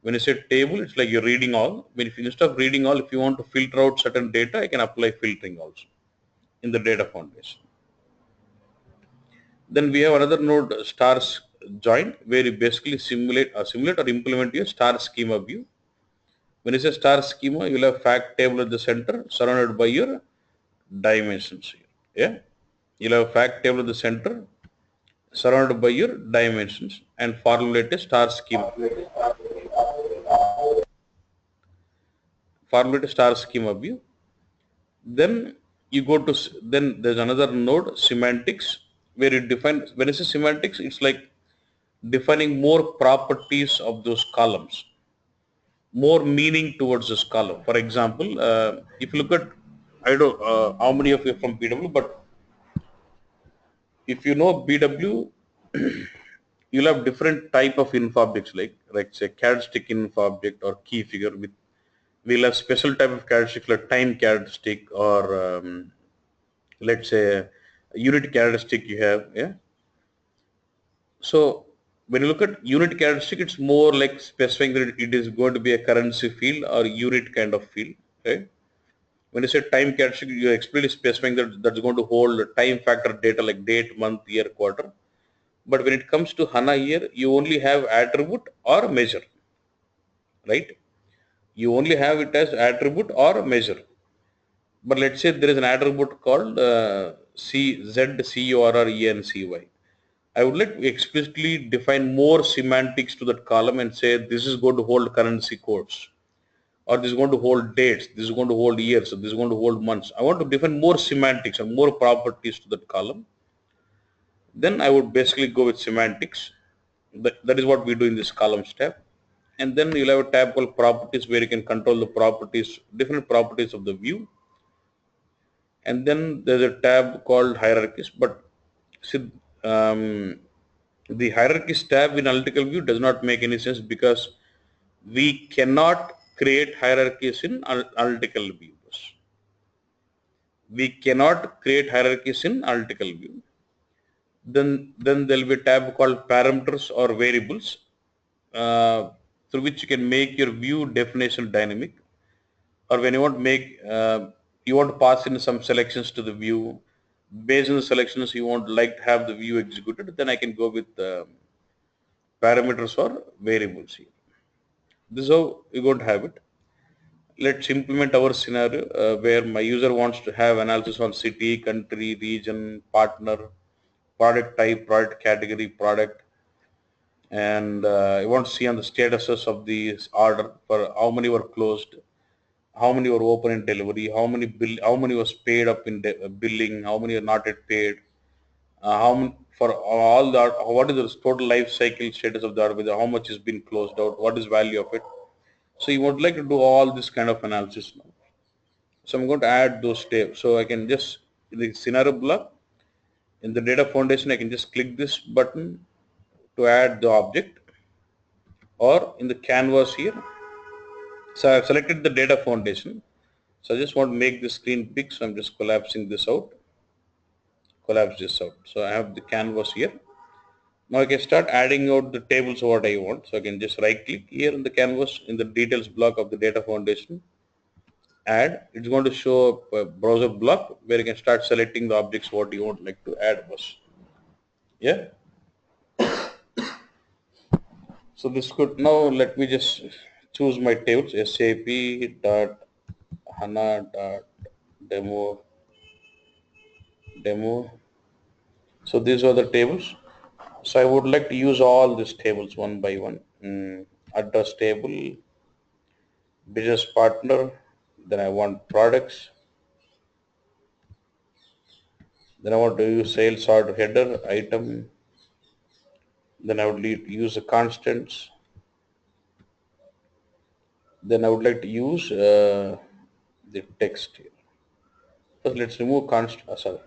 When you say table, it's like you're reading all. When if you instead of reading all, if you want to filter out certain data, I can apply filtering also in the data foundation. Then we have another node stars join where you basically simulate or implement your star schema view. When you say star schema, you'll have fact table at the center surrounded by your dimensions here. Yeah. You'll have fact table at the center surrounded by your dimensions and formulate a star schema. Formulate a star schema view. Then you go to, then there's another node semantics where you define, when it's a semantics, it's like defining more properties of those columns, more meaning towards this column. For example, if you look at, I don't how many of you are from BW, but if you know BW, you'll have different type of info objects like say characteristic info object or key figure with, we'll have special type of characteristic like time characteristic or let's say a unit characteristic you have. Yeah. So when you look at unit characteristic, it's more like specifying that it is going to be a currency field or unit kind of field. Right. When you say time characteristic, you're explicitly specifying that that's going to hold time factor data like date, month, year, quarter. But when it comes to HANA here, you only have attribute or measure, right? You only have it as attribute or measure. But let's say there is an attribute called ZCURRENCY. I would like to explicitly define more semantics to that column and say this is going to hold currency codes, or this is going to hold dates, this is going to hold years, this is going to hold months. I want to define more semantics and more properties to that column. Then I would basically go with semantics. That is what we do in this columns tab. And then you'll have a tab called properties where you can control the properties, different properties of the view. And then there's a tab called hierarchies. But see, the hierarchies tab in analytical view does not make any sense because we cannot create hierarchies in analytical views. We cannot create hierarchies in analytical view. Then there will be a tab called parameters or variables through which you can make your view definition dynamic, or when you want to make you want to pass in some selections to the view. Based on the selections you want like to have the view executed, then I can go with parameters or variables here. This is how you're going to have it. Let's implement our scenario where my user wants to have analysis on city, country, region, partner, product type, product category, product, and I want to see on the statuses of these order for how many were closed, how many were open in delivery, how many was paid up in billing, how many are not yet paid, for all that, what is the total life cycle status of the order, whether how much has been closed out, what is value of it. So you would like to do all this kind of analysis now. So I'm going to add those steps. So I can just in the scenario block in the data foundation, I can just click this button to add the object. or in the canvas here. So I've selected the data foundation. So I just want to make the screen big, so I'm just collapsing this out, collapse this out. So I have the canvas here. Now I can start adding out the tables what I want. So I can just right click here in the canvas in the details block of the data foundation, add. It's going to show up a browser block where you can start selecting the objects what you want like to add was. Yeah. So this could, now let me just choose my tables, SAP dot HANA dot demo. So these are the tables. So I would like to use all these tables one by one. Address table, business partner, then I want products, then I want to use sales order header, item, then I would use the constants, then I would like to use the text here. First let's remove sorry.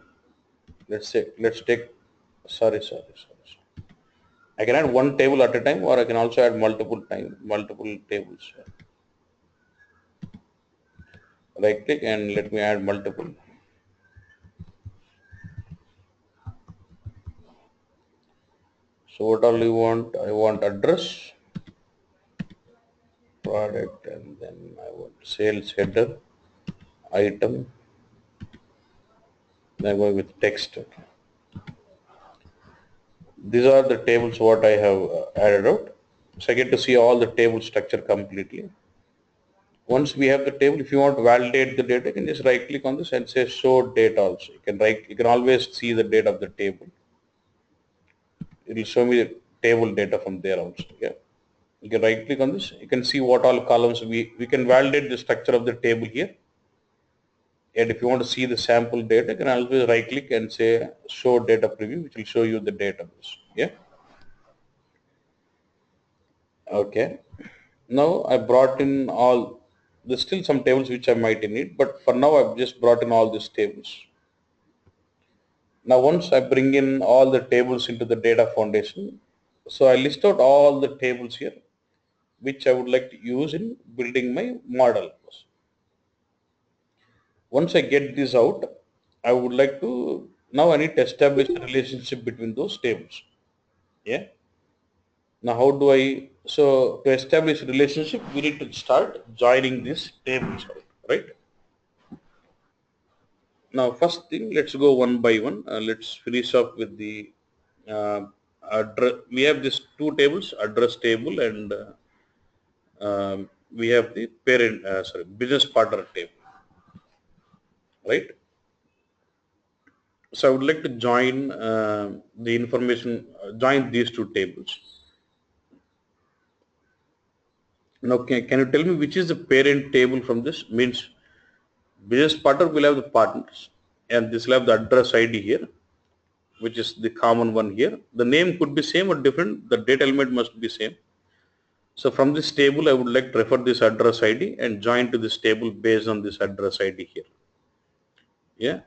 Let's take, sorry. I can add one table at a time, or I can also add multiple tables. Right click and let me add multiple. So what all you want? I want address, product, and then I want sales header, item. Then I'm going with text. These are the tables what I have added out. So I get to see all the table structure completely. Once we have the table, if you want to validate the data, you can just right click on this and say show data also. You can always see the data of the table. It will show me the table data from there also. Yeah. You can right click on this. You can see what all columns we can validate the structure of the table here. And if you want to see the sample data, you can always right click and say show data preview, which will show you the data. Yeah. Okay. Now I brought in all, there's still some tables which I might need, but for now I've just brought in all these tables. Now once I bring in all the tables into the data foundation, so I list out all the tables here, which I would like to use in building my model. Once I get this out, I would like to, now I need to establish the relationship between those tables. Yeah. Now how do I, so to establish a relationship, we need to start joining these tables out, right? Now first thing, let's go one by one. Let's finish up with the address. We have these two tables, address table and we have the business partner table, right? So I would like to join the information, join these two tables. Now, can you tell me which is the parent table from this? Means business partner will have the partners, and this will have the address ID here, which is the common one here. The name could be same or different. The data element must be same. So from this table, I would like to refer this address ID and join to this table based on this address ID here. Yeah.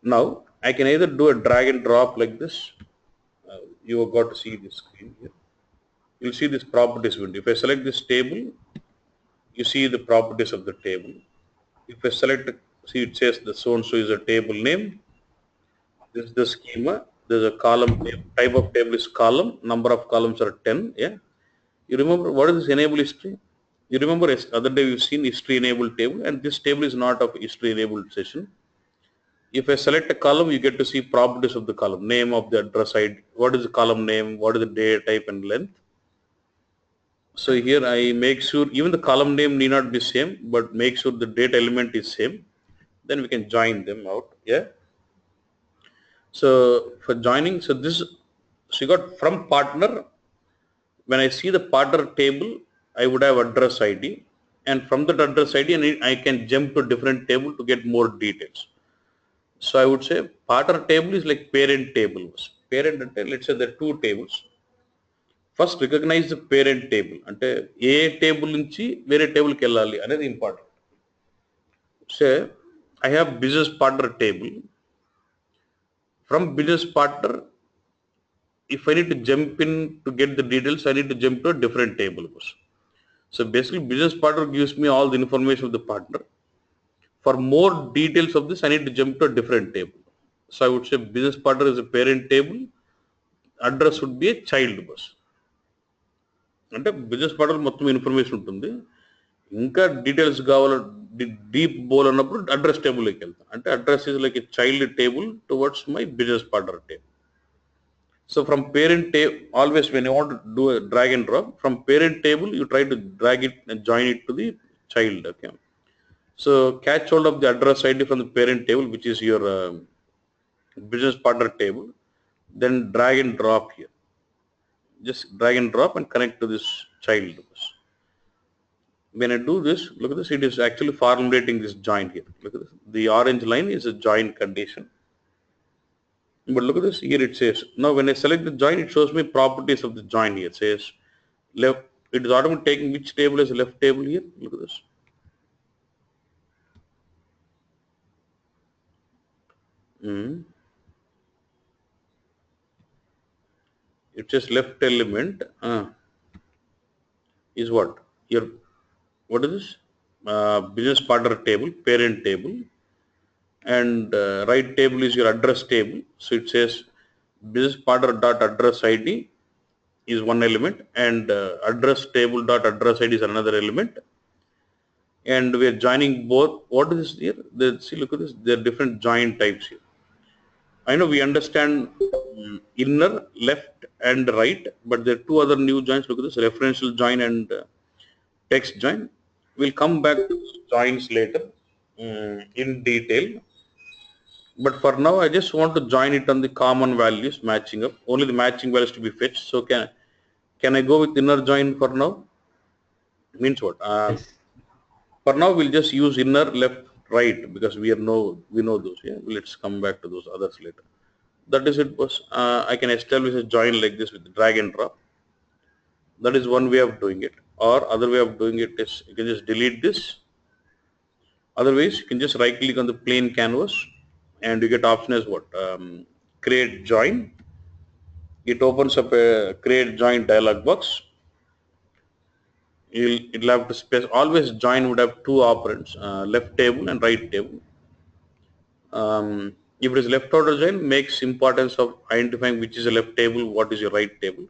Now I can either do a drag and drop like this. You have got to see this screen here. You'll see this properties window. If I select this table, you see the properties of the table. If I select, see it says the so and so is a table name. This is the schema. There's a column type of table is column. Number of columns are 10. Yeah. You remember what is this enable history? You remember other day we've seen history enabled table, and this table is not of history enabled session. If I select a column, you get to see properties of the column, name of the address ID, what is the column name, what is the data type and length. So here I make sure even the column name need not be same, but make sure the data element is same. Then we can join them out. Yeah. So for joining, so you got from partner. When I see the partner table, I would have address ID, and from that address ID, I can jump to different table to get more details. So I would say partner table is like parent tables. Parent, let's say there are two tables. First recognize the parent table. అంటే ఏ table నుంచి వేరే టేబుల్కి వెళ్ళాలి అనేది important. Say I have business partner table. From business partner, if I need to jump in to get the details, I need to jump to a different table. So basically, business partner gives me all the information of the partner. For more details of this, I need to jump to a different table. So I would say business partner is a parent table, address would be a child bus. అంటే business partner మొత్తం information ఉంటుంది. ఇంకా details కావాలి, deep బోల్ అన్నప్పుడు address టేబుల్లోకి వెళ్తాం. అంటే address is like a child table towards my business partner table. So from parent table, always when you want to do a drag and drop, from parent table, you try to drag it and join it to the child. Okay. So catch hold of the address ID from the parent table, which is your business partner table. Then drag and drop here. Just drag and drop and connect to this child. When I do this, look at this, it is actually formulating this join here. Look at this. The orange line is a join condition. But look at this, here it says, now when I select the join, it shows me properties of the join here. It says left, it is automatically taking which table is left table here. Look at this. It says left element is what? Your, what is this? Business partner table, parent table, and right table is your address table. So it says business partner dot address ID is one element, and address table dot address ID is another element. And we are joining both. What is this here? See, look at this. There are different join types here. I know we understand inner, left, and right, but there are two other new joins. Look at this: referential join and text join. We'll come back to joins later in detail. But for now, I just want to join it on the common values matching up. Only the matching values to be fetched. So can I go with inner join for now? Means what? Yes. For now, we'll just use inner, left, right because we know those. Yeah, let's come back to those others later. That is it. Was I can establish a join like this with drag and drop. That is one way of doing it. Or other way of doing it is you can just delete this. Otherwise, you can just right click on the plain canvas and you get option as what? Create join. It opens up a create join dialog box. It'll have to space. Always join would have two operands, left table and right table. If it is left order join, makes importance of identifying which is a left table, what is your right table.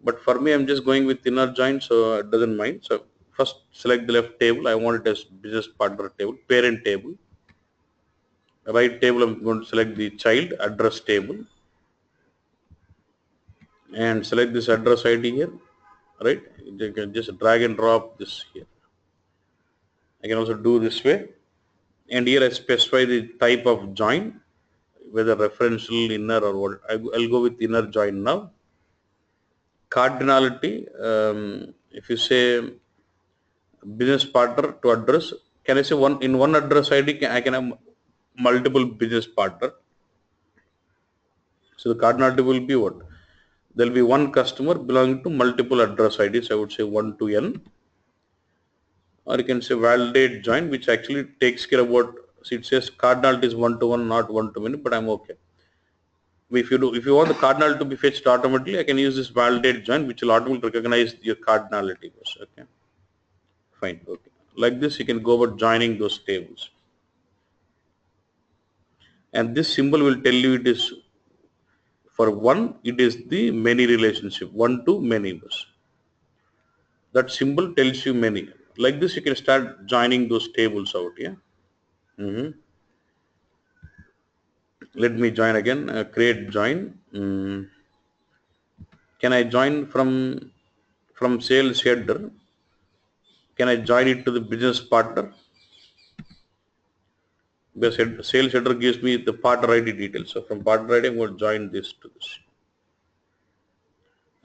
But for me, I'm just going with inner join, so it doesn't mind. So first select the left table. I want it as business partner table, parent table. Right table, I'm going to select the child address table and select this address ID here. Right, you can just drag and drop this here. I can also do this way, and here I specify the type of join, whether referential, inner, or what. I'll go with inner join now. Cardinality, if you say business partner to address, can I say one in one address ID? I can have multiple business partner. So the cardinality will be what? There will be one customer belonging to multiple address IDs. I would say 1 to n. Or you can say validate join, which actually takes care of what, so it says cardinality is 1 to 1, not 1 to many, but I'm okay. If you want the cardinal to be fetched automatically, I can use this validate join, which will automatically recognize your cardinality. Okay, fine. Okay, like this you can go about joining those tables, and this symbol will tell you it is for one. It is the many relationship, one to many. That symbol tells you many. Like this, you can start joining those tables out. Yeah. Let me join again. Create join. Can I join from sales header? Can I join it to the business partner? Because sales header gives me the partner ID details. So from partner ID, I'm going to join this to this.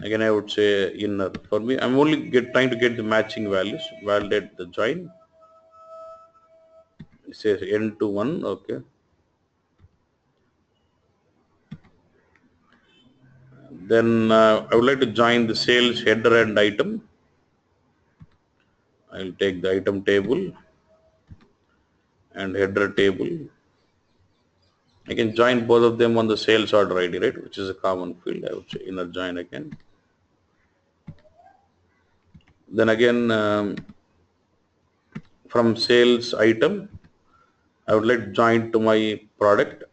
Again, I would say inner. For me, I'm only trying to get the matching values. Validate the join. It says n to 1. Okay. Then I would like to join the sales header and item. I'll take the item table and header table. I can join both of them on the sales order ID, right, which is a common field. I would say inner join again. Then again, from sales item, I would like join to my product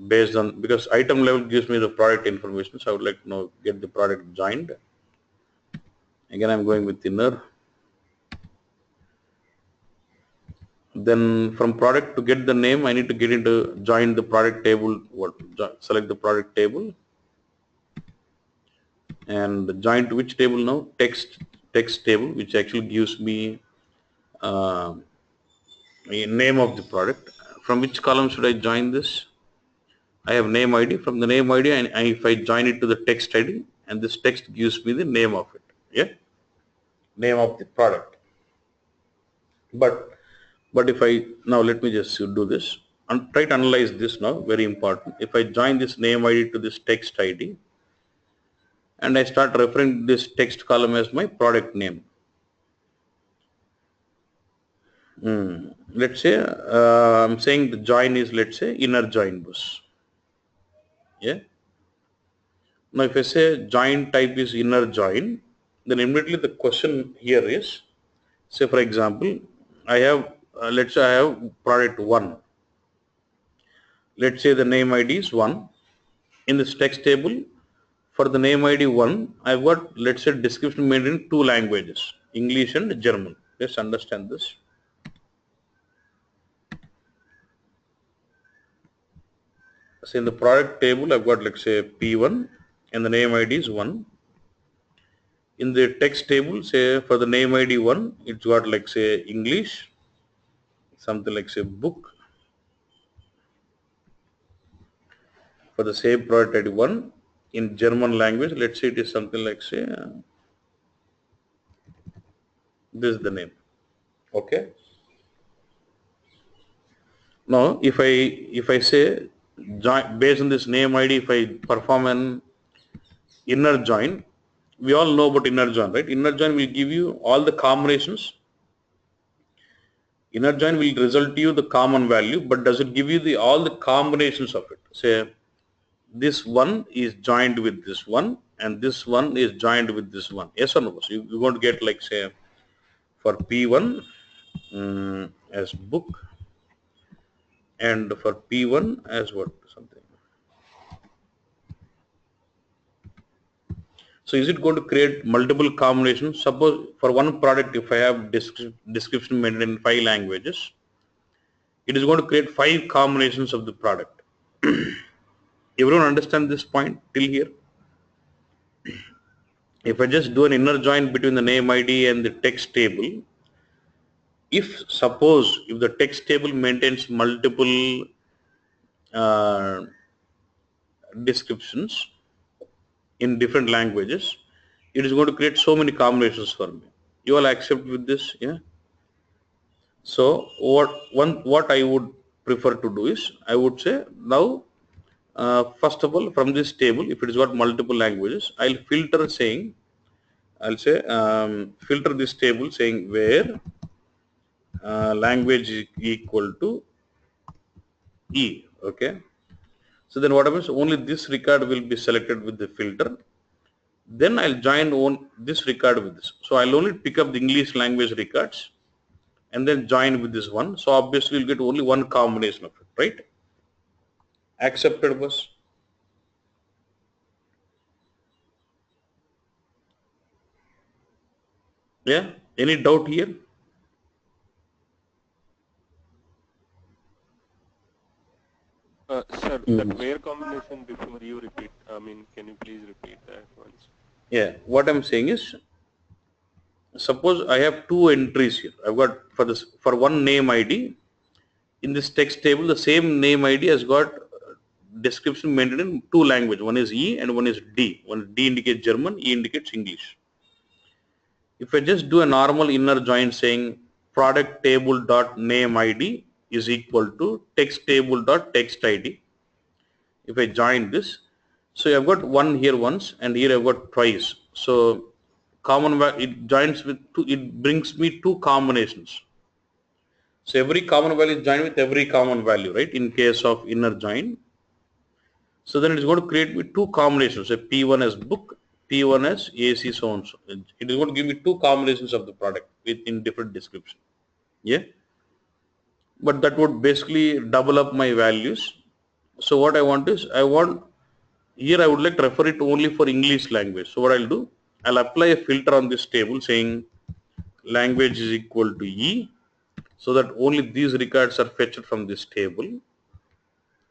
based on, because item level gives me the product information. So I would like to know, get the product joined. Again, I'm going with inner. Then from product to get the name, I need to get into join the product table. Select the product table and join to which table now? Text table, which actually gives me uh, a name of the product. From which column should I join this? I have name ID. From the name ID, and if I join it to the text ID, and this text gives me the name of it. Yeah, name of the product. But if I now let me just do this and try to analyze this now. Very important. If I join this name ID to this text ID, and I start referring this text column as my product name. Let's say I'm saying the join is, let's say, inner join bus. Yeah. Now if I say join type is inner join, then immediately the question here is, say for example, I have let's say I have product 1. Let's say the name ID is 1. In this text table, for the name ID 1, I've got, let's say, description made in 2 languages, English and German. Let's understand this. So in the product table, I've got, let's say, P1 and the name ID is 1. In the text table, say for the name ID 1, it's got, like, say, English, something like, say, book. For the same product ID 1 in German language, let's say it is something like, say, this is the name. Okay. Now, if I say join, based on this name ID, if I perform an inner join, we all know about inner join, right? Inner join will give you all the combinations. Inner join will result to you the common value, but does it give you the all the combinations of it? Say this one is joined with this one, and this one is joined with this one. Yes or no? So you're going to get, like, say, for P1 as book, and for P1 as what, something. So is it going to create multiple combinations? Suppose for one product, if I have description made in 5 languages, it is going to create 5 combinations of the product. Everyone understand this point till here? If I just do an inner join between the name ID and the text table, if suppose if the text table maintains multiple uh, descriptions in different languages, it is going to create so many combinations for me. You all accept with this? Yeah. So what I would prefer to do is, I would say now, first of all, from this table, if it has got multiple languages, I'll filter saying, I'll say filter this table saying where language is equal to E. Okay. So then what happens? Only this record will be selected with the filter. Then I'll join on this record with this. So I'll only pick up the English language records and then join with this one. So obviously you'll get only one combination of it, right? Accepted was. Yeah. Any doubt here? Sir, that where combination before you repeat, I mean, can you please repeat that once? Yeah. What I'm saying is, suppose I have 2 entries here. I've got for one name ID in this text table, the same name ID has got description maintained in 2 languages. One is E and one is D. One D indicates German, E indicates English. If I just do a normal inner join saying product table dot name ID is equal to text table dot text ID. If I join this, so I've got one here once and here I've got twice. So it joins with 2, it brings me 2 combinations. So every common value is joined with every common value, right? In case of inner join. So then it's going to create me two combinations, say P1 as book, P1 as AC, so on. So it is going to give me two combinations of the product in different description. Yeah. But that would basically double up my values. So what I want is, here I would like to refer it only for English language. So what I'll do, I'll apply a filter on this table saying language is equal to E, so that only these records are fetched from this table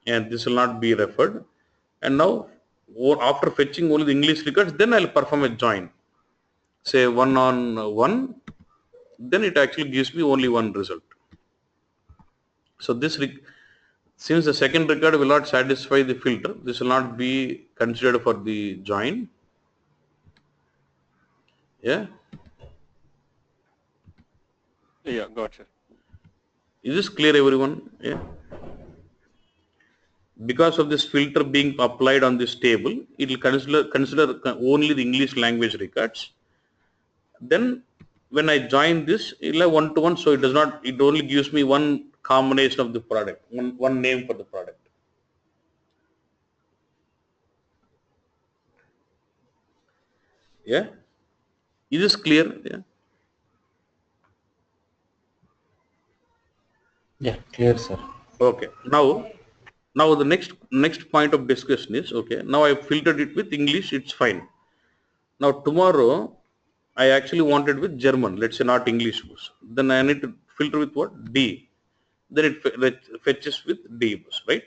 and this will not be referred. And now after fetching only the English records, then I'll perform a join, say 1 on 1, then it actually gives me only one result. So this since the second record will not satisfy the filter, this will not be considered for the join. Yeah. Yeah, gotcha. Is this clear, everyone? Yeah. Because of this filter being applied on this table, it will consider only the English language records. Then when I join this, it will have one to one, so it only gives me one combination of the product, one name for the product. Yeah. Is this clear? Yeah. Yeah, clear, sir. Okay. Now the next point of discussion is, okay, now I filtered it with English, it's fine. Now tomorrow I actually wanted with German, let's say not English bus. Then I need to filter with what? D. Then it fetches with D bus, right?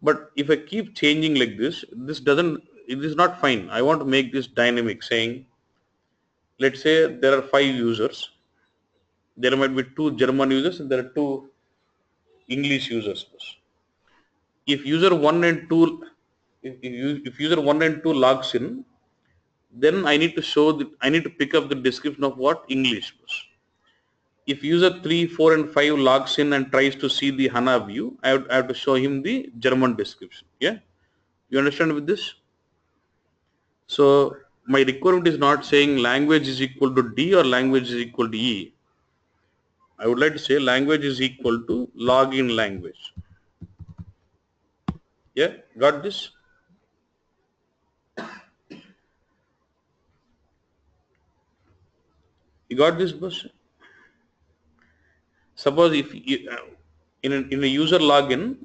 But if I keep changing like this, it is not fine. I want to make this dynamic, saying, let's say there are 5 users. There might be 2 German users and there are 2 English users. If user 1 and 2, if user 1 and 2 logs in, then I need to pick up the description of what? English. If user 3, 4 and 5 logs in and tries to see the HANA view, I have to show him the German description. Yeah. You understand with this? So my requirement is not saying language is equal to D or language is equal to E. I would like to say language is equal to login language. Yeah, got this? You got this, boss? Suppose if in a user login,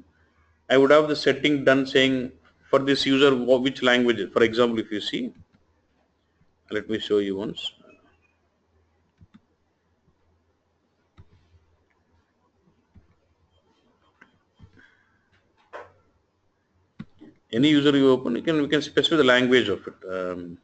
I would have the setting done saying for this user which language. For example, if you see, let me show you once. Any user you open, we can specify the language of it.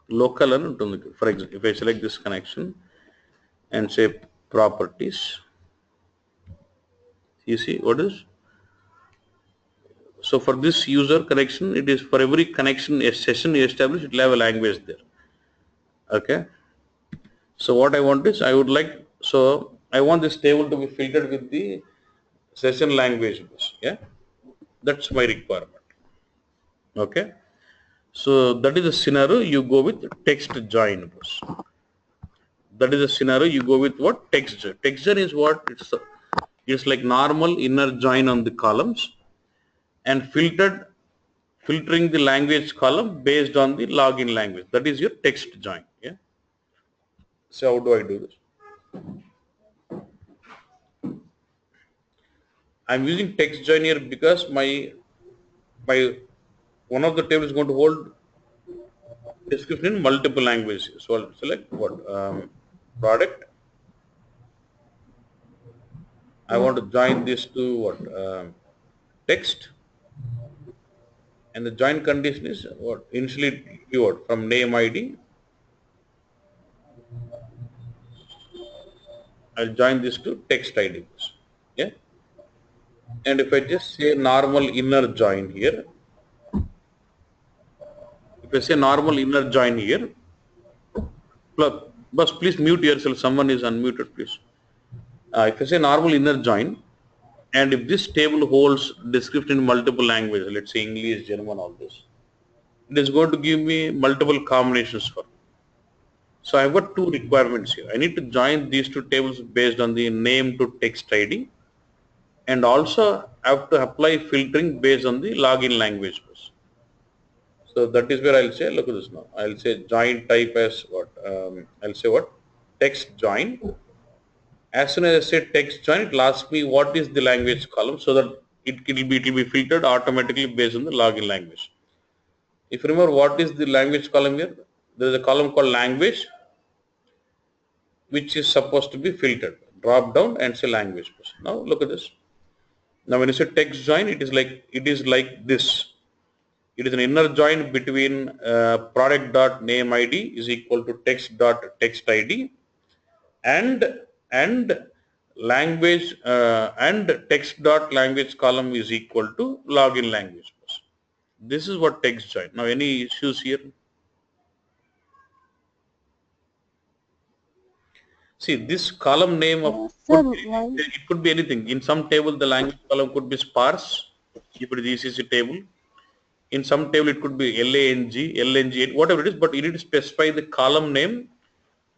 Local and for example, if I select this connection and say properties, you see what is? So for this user connection, it is for every connection a session you establish, it will have a language there. Okay. So what I want is, I want this table to be filtered with the session language bus. Yeah. That's my requirement. Okay. So that is a scenario you go with text join bus. That is a scenario you go with what? Text join. Text join is what? It's like normal inner join on the columns and filtering the language column based on the login language. That is your text join. Yeah. So how do I do this? I'm using text join here because my one of the tables is going to hold description in multiple languages. So I'll select what product. I want to join this to what text, and the join condition is what? Initially keyword from name ID. I'll join this to text ID. Yeah. And if I just say normal inner join here, if I say normal inner join here, but please mute yourself. Someone is unmuted, please. If I say normal inner join, and if this table holds description in multiple languages, let's say English, German, all this, it is going to give me multiple combinations for. So I've got two requirements here. I need to join these two tables based on the name to text ID, and also I have to apply filtering based on the login language. So that is where I'll say, look at this now. I'll say join type as what? I'll say what? Text join. As soon as I say text join, it will ask me what is the language column, so that it will be filtered automatically based on the login language. If you remember what is the language column here, there is a column called language which is supposed to be filtered. Drop down and say language. Now look at this. Now when you say text join, it is like this. It is an inner join between product dot name ID is equal to text dot text ID and language and text dot language column is equal to login language. This is what text join. Now any issues here? See, this column name of Sir, why? it could be anything. In some table, the language column could be sparse if it is ECC table. In some table, it could be LANG, whatever it is, but you need to specify the column name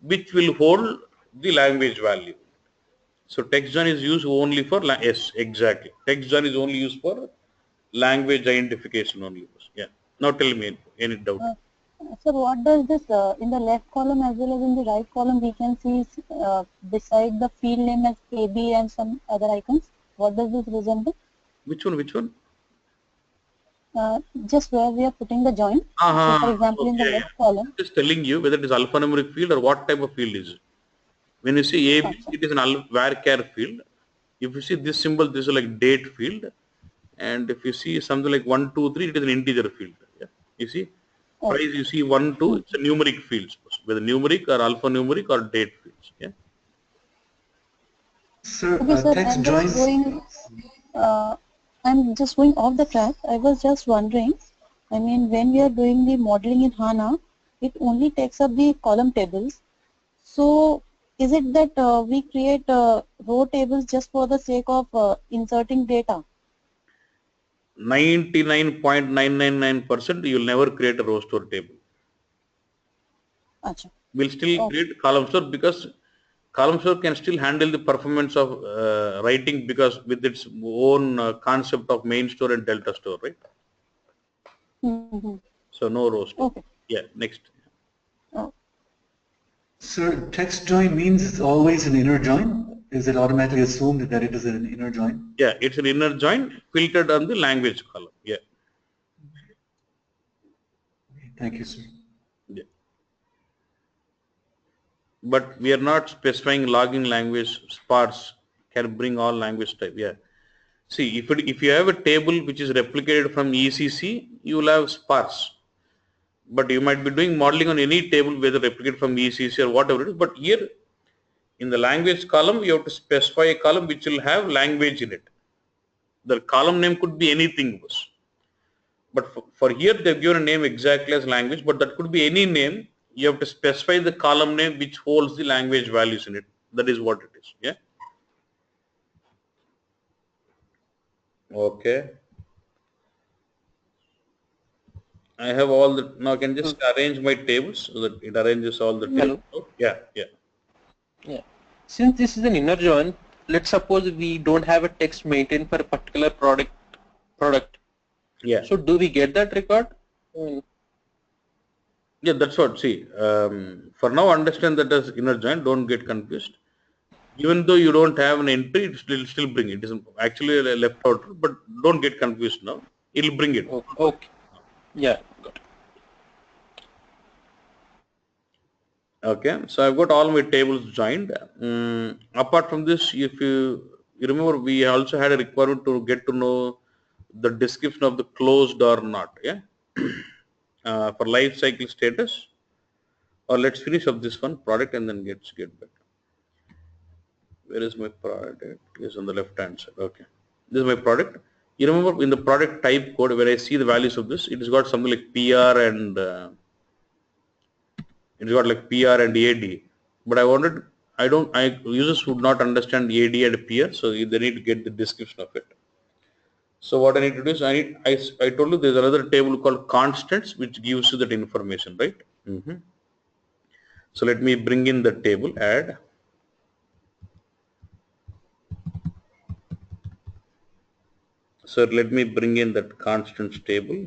which will hold the language value. So text join is used only for yes, exactly. Text join is only used for language identification only. Yeah. Now tell me any doubt. Sir, what does this in the left column as well as in the right column we can see beside the field name as KB and some other icons? What does this resemble? Which one? Which one? Just where we are putting the join. So, for example, in the Okay, left column. I'm just telling you whether it is alphanumeric field or what type of field is it. When you see A, Gotcha. it is an varchar field. If you see this symbol, this is like date field. And if you see something like 1, 2, 3, it is an integer field. Yeah. You see, Okay. twice you see 1, 2, it's a numeric field, whether numeric or alphanumeric or date fields. Yeah. Sir, Okay, sir, text joins. I'm just going off the track. I was just wondering, I mean, when we are doing the modeling in HANA, it only takes up the column tables. So, is it that we create row tables just for the sake of inserting data? 99.999% you will never create a row store table. Achha. We'll still Okay. create column store because column store can still handle the performance of writing because with its own concept of main store and delta store, right? Mm-hmm. So no row store. Okay. Yeah, next. Oh. Sir, text join means it's always an inner join? Is it automatically assumed that it is an inner join? Yeah, it's an inner join filtered on the language column. Yeah. Thank you, sir. Yeah. But we are not specifying logging language sparse can bring all language type. Yeah. See, if you have a table which is replicated from ECC, you will have sparse. But you might be doing modeling on any table, whether replicated from ECC or whatever it is. But here in the language column, you have to specify a column which will have language in it. The column name could be anything. But for here, they've given a name exactly as language, but that could be any name. You have to specify the column name which holds the language values in it. That is what it is. Yeah. Okay. I have all the, now I can just arrange my tables so that it arranges all the tables. Yeah, yeah. Yeah. Since this is an inner join, let's suppose we don't have a text maintained for a particular product. Yeah. So do we get that record? Yeah, that's what. See, for now, understand that as inner join. Don't get confused. Even though you don't have an entry, it will still bring it. It is actually a left out, but don't get confused now. It'll bring it. Okay. Yeah. Got it. Okay, so I've got all my tables joined. Apart from this, if you remember, we also had a requirement to get to know the description of the closed or not. Yeah, for life cycle status. Or let's finish up this one product and then get back. Where is my product? It's on the left hand side. Okay, this is my product. You remember in the product type code where I see the values of this, it has got something like PR and it's got like PR and AD. But users would not understand AD and PR, so they need to get the description of it. So what I need to do is I told you there's another table called constants which gives you that information, right? So let me bring in the table, add. So let me bring in that constants table.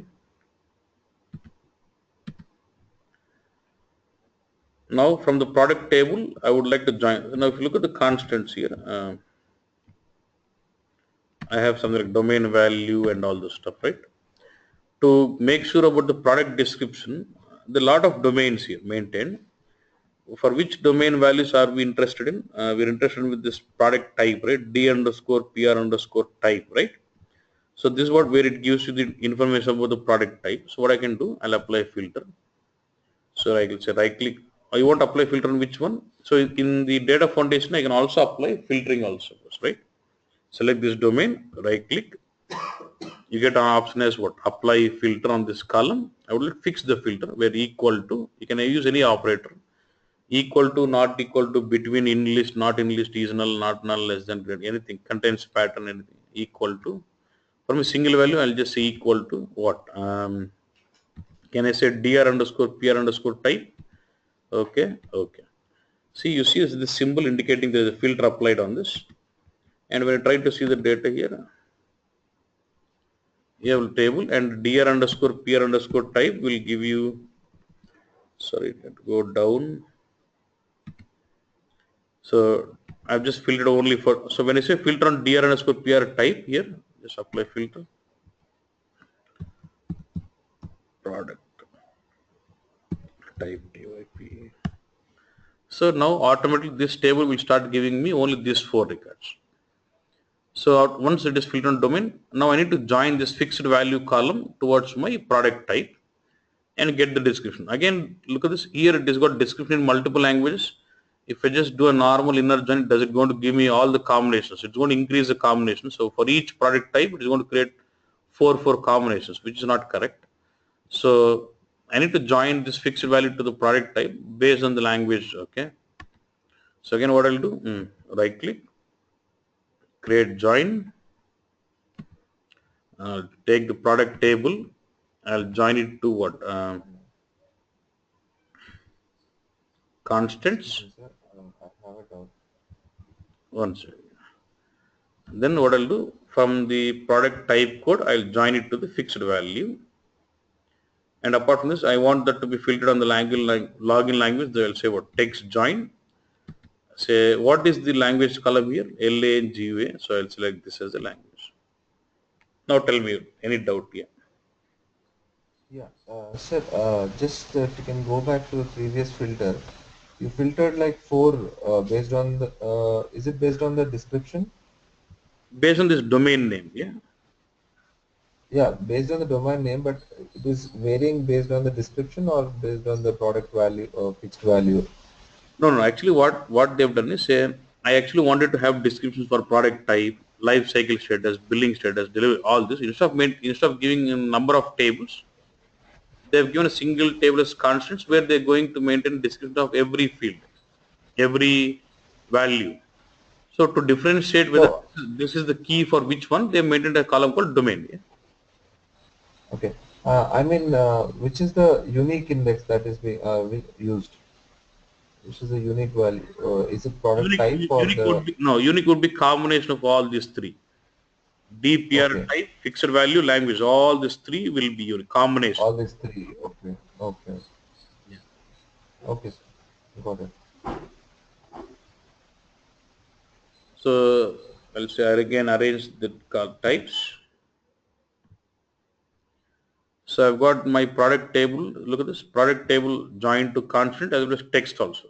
Now from the product table, I would like to join. Now if you look at the constants here, I have something like domain value and all this stuff, right? To make sure about the product description, there are a lot of domains here maintained. For which domain values are we interested in? We're interested with this product type, right? D underscore PR underscore type, right? So this is what where it gives you the information about the product type. So what I can do, I'll apply a filter. So I will say right click. You want to apply filter on which one? So in the data foundation, I can also apply filtering also, right? Select this domain, right click. You get an option as what? Apply filter on this column. I would like fix the filter where equal to. You can use any operator. Equal to, not equal to, between, in list, not in list, is null, not null, less than, greater, anything, contains pattern, anything, equal to. From a single value, I'll just say equal to what? Can I say dr underscore pr underscore type? Okay, okay. See, you see this symbol indicating there is a filter applied on this. And when I try to see the data here, you have a table and dr underscore pr underscore type will give you, sorry, let go down. So I've just filtered only for, so when I say filter on dr underscore pr type here, just apply filter, product type typ. So now automatically this table will start giving me only these 4 records. So once it is filtered on domain, now I need to join this fixed value column towards my product type and get the description. Again, look at this here, it has got description in multiple languages. If I just do a normal inner join, does it going to give me all the combinations? It's going to increase the combination. So for each product type, it is going to create four combinations, which is not correct. So I need to join this fixed value to the product type based on the language. Okay. So again, what I'll do, right click, create join. I'll take the product table. I'll join it to what? Constants. One second. Then what I'll do, from the product type code, I'll join it to the fixed value. And apart from this, I want that to be filtered on the language, like login language. They'll say what? Text join. Say what is the language column here? LANGUA. So I'll select this as the language. Now tell me any doubt here. Yeah, sir, just if you can go back to the previous filter, you filtered like 4 based on the, is it based on the description? Based on this domain name, yeah. Yeah, based on the domain name, but it is varying based on the description or based on the product value or fixed value? No. Actually, what they've done is say I actually wanted to have descriptions for product type, life cycle status, billing status, delivery, all this. Instead of giving a number of tables, they've given a single table as constants where they're going to maintain description of every field, every value. So to differentiate whether So, this is the key for which one, they maintained a column called domain. Yeah? okay, I mean, which is the unique index that is being used? Which is the unique value? Is it product type or the, Unique would be combination of all these three. DPR okay, type, fixed value, language, all these three will be unique combination. all these 3, okay, okay, Yeah. okay, sir. Got it. So I'll say I again arrange the types. So I've got my product table. Look at this product table joined to constant as well as text also.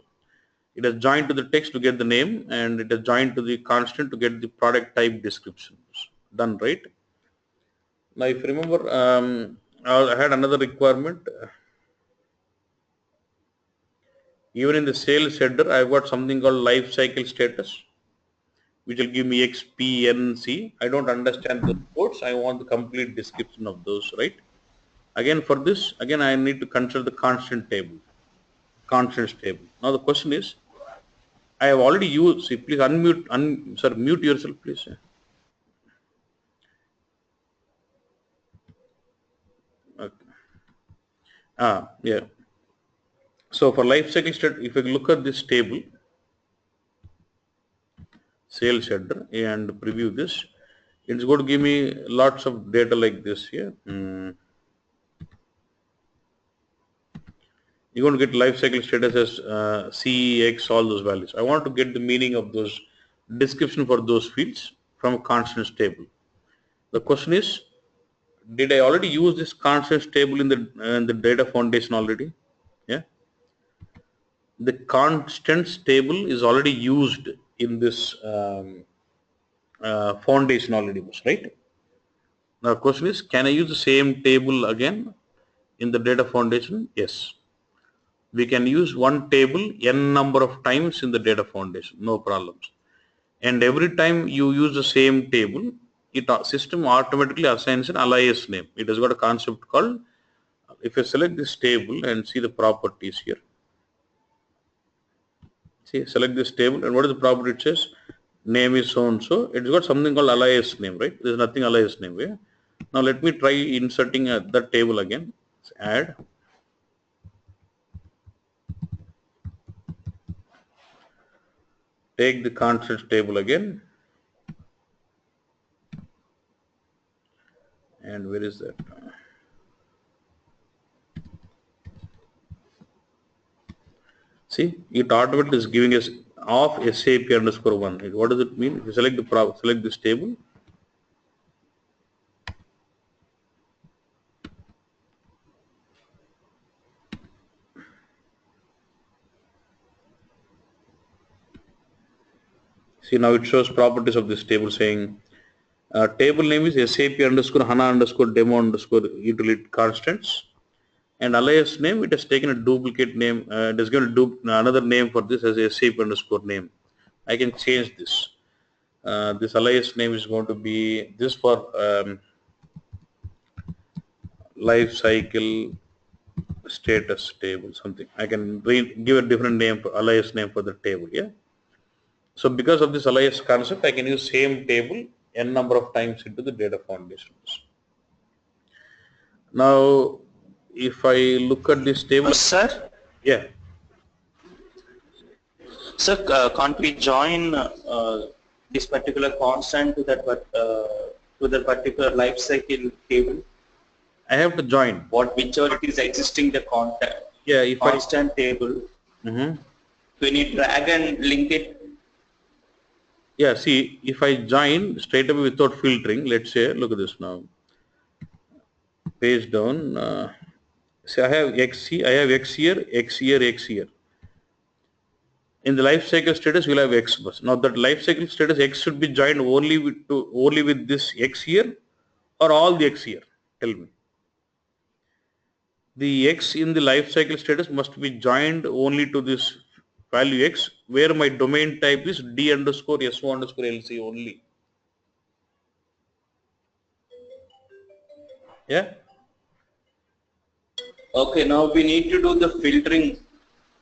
It has joined to the text to get the name, and it has joined to the constant to get the product type descriptions. Done, right? Now, if you remember, I had another requirement. Even in the sales header, I've got something called life cycle status, which will give me X, P, N, C. I don't understand those codes. I want the complete description of those, right? Again, for this, again, I need to consider the constant table, constants table. Now, the question is, I have already used, see, please unmute, mute yourself, please. Okay. Yeah. So So for life cycle state, if you look at this table, sales header, and preview this, it's going to give me lots of data like this here. You're going to get life cycle status as CEX, all those values. I want to get the meaning of those description for those fields from a constants table. The question is, did I already use this constants table in the data foundation already? Yeah. The constants table is already used in this foundation already, right? Now the question is, can I use the same table again in the data foundation? Yes. We can use one table n number of times in the data foundation, no problems. And every time you use the same table, it system automatically assigns an alias name. It has got a concept called, if I select this table and see the properties here, see, select this table, and what is the property? It says name is so and so. It's got something called alias name, right? There's nothing alias name here. Now let me try inserting that table again. Add. Take the constants table again. And where is that? See, it automatically is giving us of SAP underscore 1. What does it mean? If you select select this table, see, now it shows properties of this table saying table name is SAP underscore HANA underscore demo underscore utility constants, and alias name, it has taken a duplicate name. It is going to do another name for this as SAP underscore name. I can change this. This alias name is going to be this for life cycle status table, something. I can give a different name for alias name for the table. Yeah. So because of this alias concept, I can use same table n number of times into the data foundations. Now, if I look at this table, Sir, yeah, sir, can't we join this particular constant to the particular life cycle table? I have to join. Whichever it is existing the content. Yeah, if constant table. When you drag and link it. Yeah, see, if I join straight away without filtering, let's say, look at this now. Page down. See, I have X here, X here, X here. In the life cycle status, we'll have X bus. Now that life cycle status X should be joined only with this X here, or all the X here. Tell me. The X in the life cycle status must be joined only to this value X, where my domain type is D underscore SO underscore LC only. Yeah. Okay, now we need to do the filtering.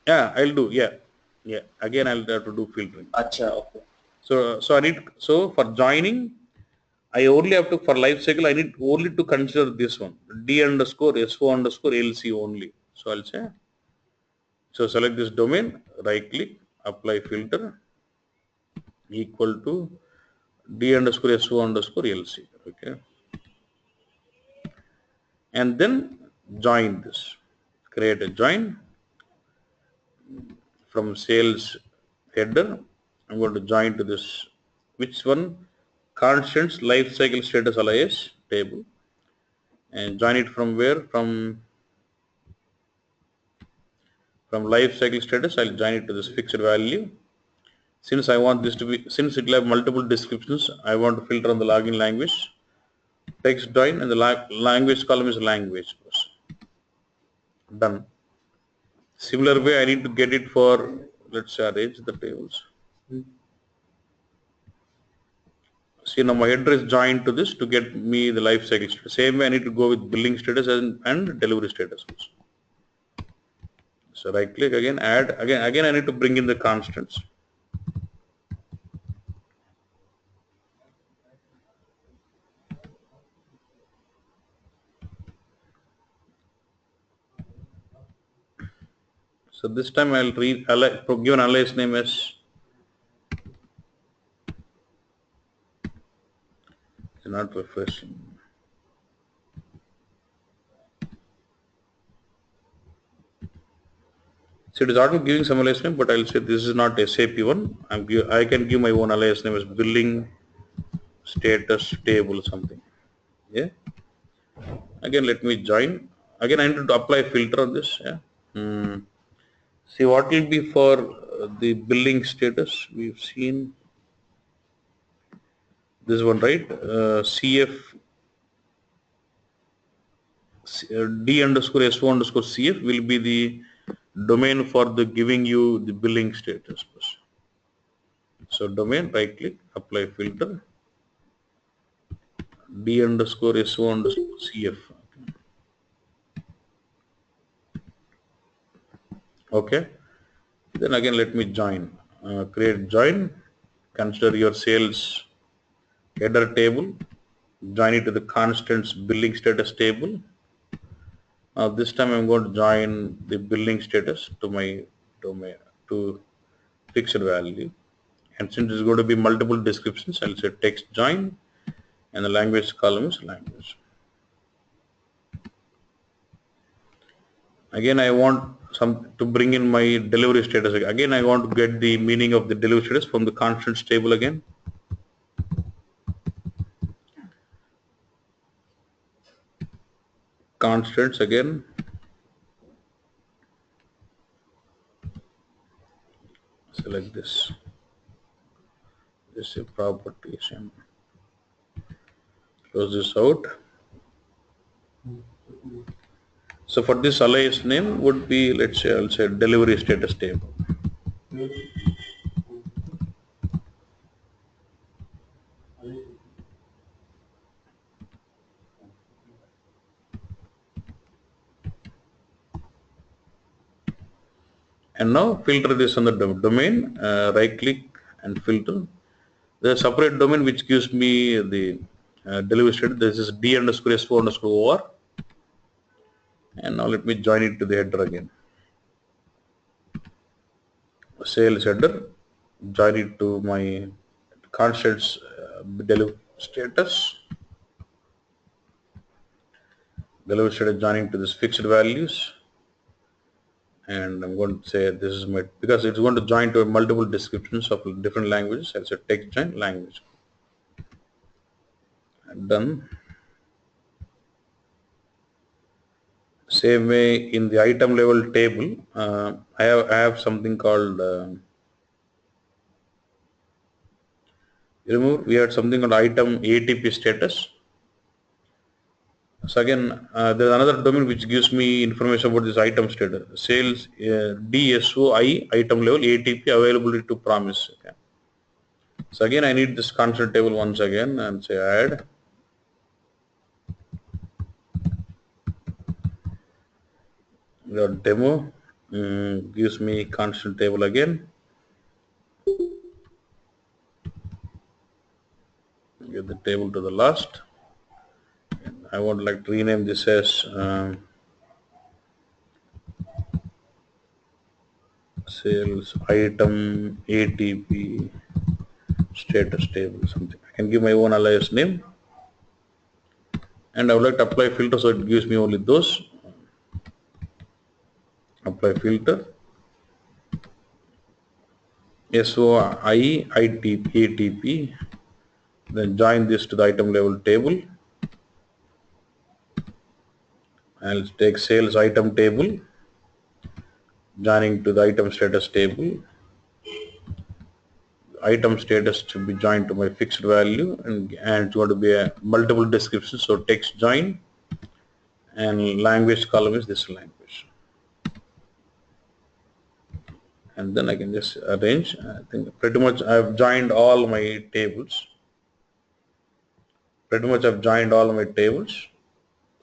Yeah, I'll do. Yeah. Again, I'll have to do filtering. Acha, okay. So for joining, I only have to, for life cycle, I need only to consider this one, D underscore SO underscore LC only. So I'll say, so select this domain, right click, apply filter, equal to D underscore SO underscore LC. Okay. And then join this. Create a join from sales header. I'm going to join to this, which one? Constants life cycle status alias table. And join it from where? From life cycle status, I'll join it to this fixed value. Since I want this to be, since it will have multiple descriptions, I want to filter on the login language. Text join, and the language column is language. Done. Similar way, I need to get it for, let's say, arrange the tables. See, now my header is joined to this to get me the life cycle status. Same way, I need to go with billing status and delivery status also. So right click again, add again. I need to bring in the constants. So this time I'll give an alias name as not refreshing. So it is auto giving some alias name, but I'll say this is not SAP one. I can give my own alias name as billing status table something. Yeah. Again, let me join. Again, I need to apply filter on this. Yeah. See what will be for the billing status. We've seen this one, right? CF D underscore S1 underscore CF will be the domain for the giving you the billing status. So domain, right click, apply filter, D underscore S1 underscore CF. Okay. Then again, let me join. Create join. Consider your sales header table. Join it to the constants billing status table. Now this time I'm going to join the billing status to my domain to fixed value. And since it's going to be multiple descriptions, I'll say text join and the language column is language. Again, I want some to bring in my delivery status. Again, I want to get the meaning of the delivery status from the constants table again. Constants again. Select this. This is properties and close this out. So for this alias name would be, let's say, I'll say delivery status table. And now filter this on the domain, right click and filter. There's a separate domain which gives me the delivery status. This is D underscore S4 underscore OR. And now let me join it to the header again. Sales header, join it to my constants delivery status. Delivery status joining to this fixed values. And I'm going to say this is my, because it's going to join to multiple descriptions of different languages. I'll say text join language. And done. Same way in the item level table, I have something called remember we had something called item ATP status. So again, there's another domain which gives me information about this item status. Sales DSOI item level ATP availability to promise. Okay. So again, I need this constant table once again and say add. Your demo gives me constant table again. Get the table to the last. I would like to rename this as sales item ATP status table something. I can give my own alias name, and I would like to apply filter so it gives me only those. Apply filter. SOI ATP. Then join this to the item level table. I'll take sales item table, joining to the item status table. Item status to be joined to my fixed value, and it's going to be a multiple description. So text join, and language column is this language. And then I can just arrange. I think pretty much I've joined all my tables.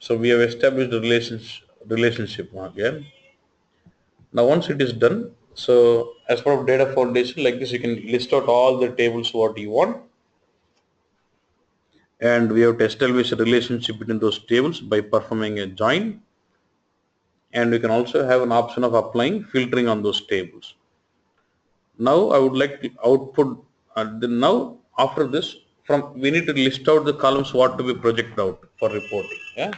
So we have established a relationship again. Now once it is done, so as part of data foundation like this, you can list out all the tables what you want. And we have to establish a relationship between those tables by performing a join. and we can also have an option of applying filtering on those tables. Now I would like to output, now after this, we need to list out the columns what to be projected out for reporting. Yeah.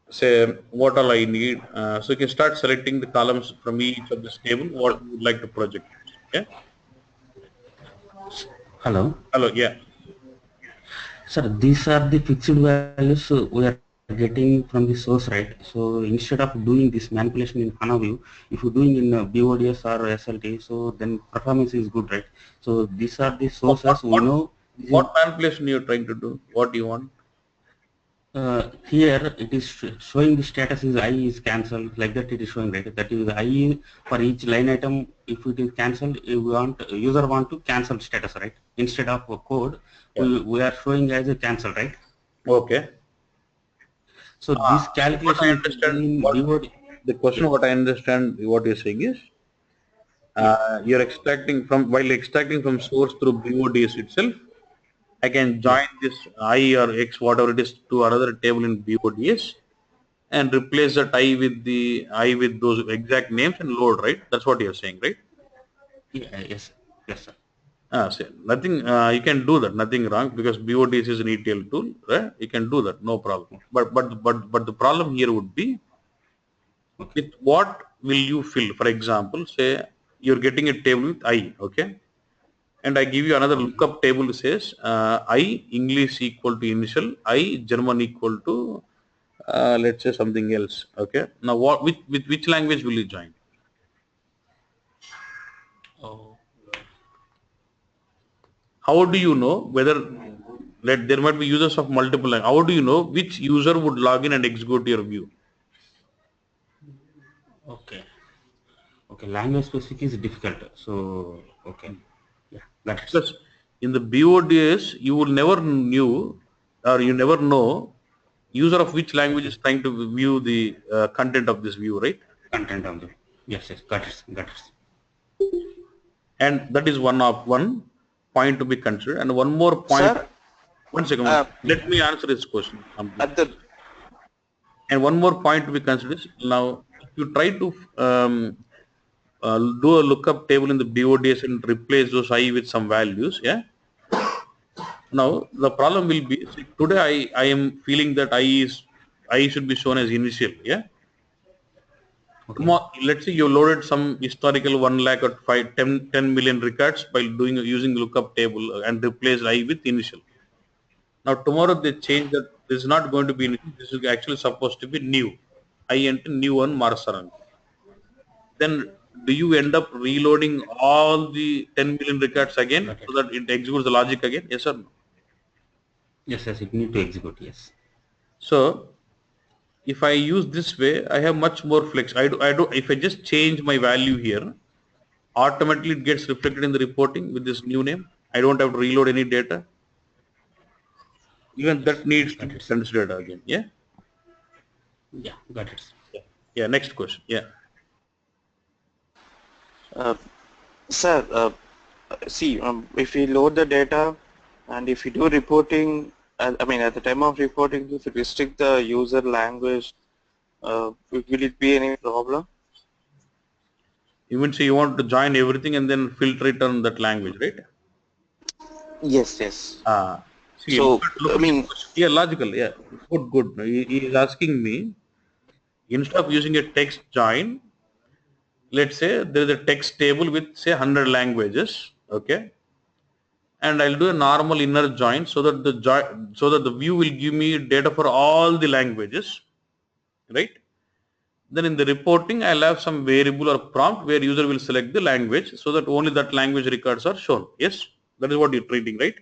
Say what all I need. So you can start selecting the columns from each of this table what you would like to project. Yeah. Hello. Hello. Yeah. Sir, these are the fixed values we are getting from the source, right? So instead of doing this manipulation in HANA view, if you're doing in BODS or SLT, so then performance is good, right? So these are the sources we know. What manipulation you're trying to do? What do you want? Here it is showing the status is I is cancelled, like that it is showing, right? That is I for each line item. If it is cancelled, user want to cancel status, right? Instead of a code, Yeah. we are showing as a cancel, right? Okay. So this So what I calculation understand, in BOD, the question what I understand what you're saying is, you're extracting while extracting from source through BODS itself, I can yes, join this I or X whatever it is to another table in BODS and replace that I with those exact names and load, right? That's what you're saying, right? yeah, yes, yes, sir. So nothing, you can do that, nothing wrong because BODS is an ETL tool, right? You can do that, no problem. But the problem here would be Okay, with what will you fill? For example, say you're getting a table with I, okay? And I give you another okay, lookup table says I English equal to initial, I German equal to let's say something else, okay? Now with which language will you join? oh, How do you know whether there might be users of multiple languages? How do you know which user would log in and execute your view? okay, okay. Language specific is difficult. So okay, yeah, got it, sir. Because in the BODS, you will never knew or you never know user of which language Okay, is trying to view the content of this view, right? content of the yes, yes, got it, got it. And that is one point to be considered. And one more point. Sir, One second. Yeah, Let me answer this question at completely. the And one more point to be considered is now if you try to do a lookup table in the BODS and replace those I with some values, yeah. Now the problem will be see, today I am feeling that I should be shown as initial, yeah. okay, Tomorrow, let's say you loaded some historical 1 lakh or 10 million records by using lookup table and replaced I with initial. Now tomorrow they change that this is not going to be initial, this is actually supposed to be new. I enter new one Marsaran. Then do you end up reloading all the 10 million records again got it. so that it executes the logic again? Yes or no? Yes, yes, it need to execute. Yes, So if I use this way, I have much more flex. If I just change my value here, automatically it gets reflected in the reporting with this new name. I don't have to reload any data. Even yes, that needs to got be it, sir. considered again. Yeah. Yeah, got it. Yeah. Yeah. Next question. Yeah. uh, sir, see, if we load the data and if we do reporting, I mean, at the time of reporting, if we restrict the user language, will it be any problem? Even say you want to join everything and then filter it on that language, right? Yes, yes. See, So, look I at the mean, question. Yeah, logical. Yeah, good, good. He is asking me instead of using a text join, let's say there is a text table with say 100 languages, okay, and I'll do a normal inner join so that the view will give me data for all the languages, right? Then in the reporting, I'll have some variable or prompt where user will select the language so that only that language records are shown. Yes, that is what you're treating, right?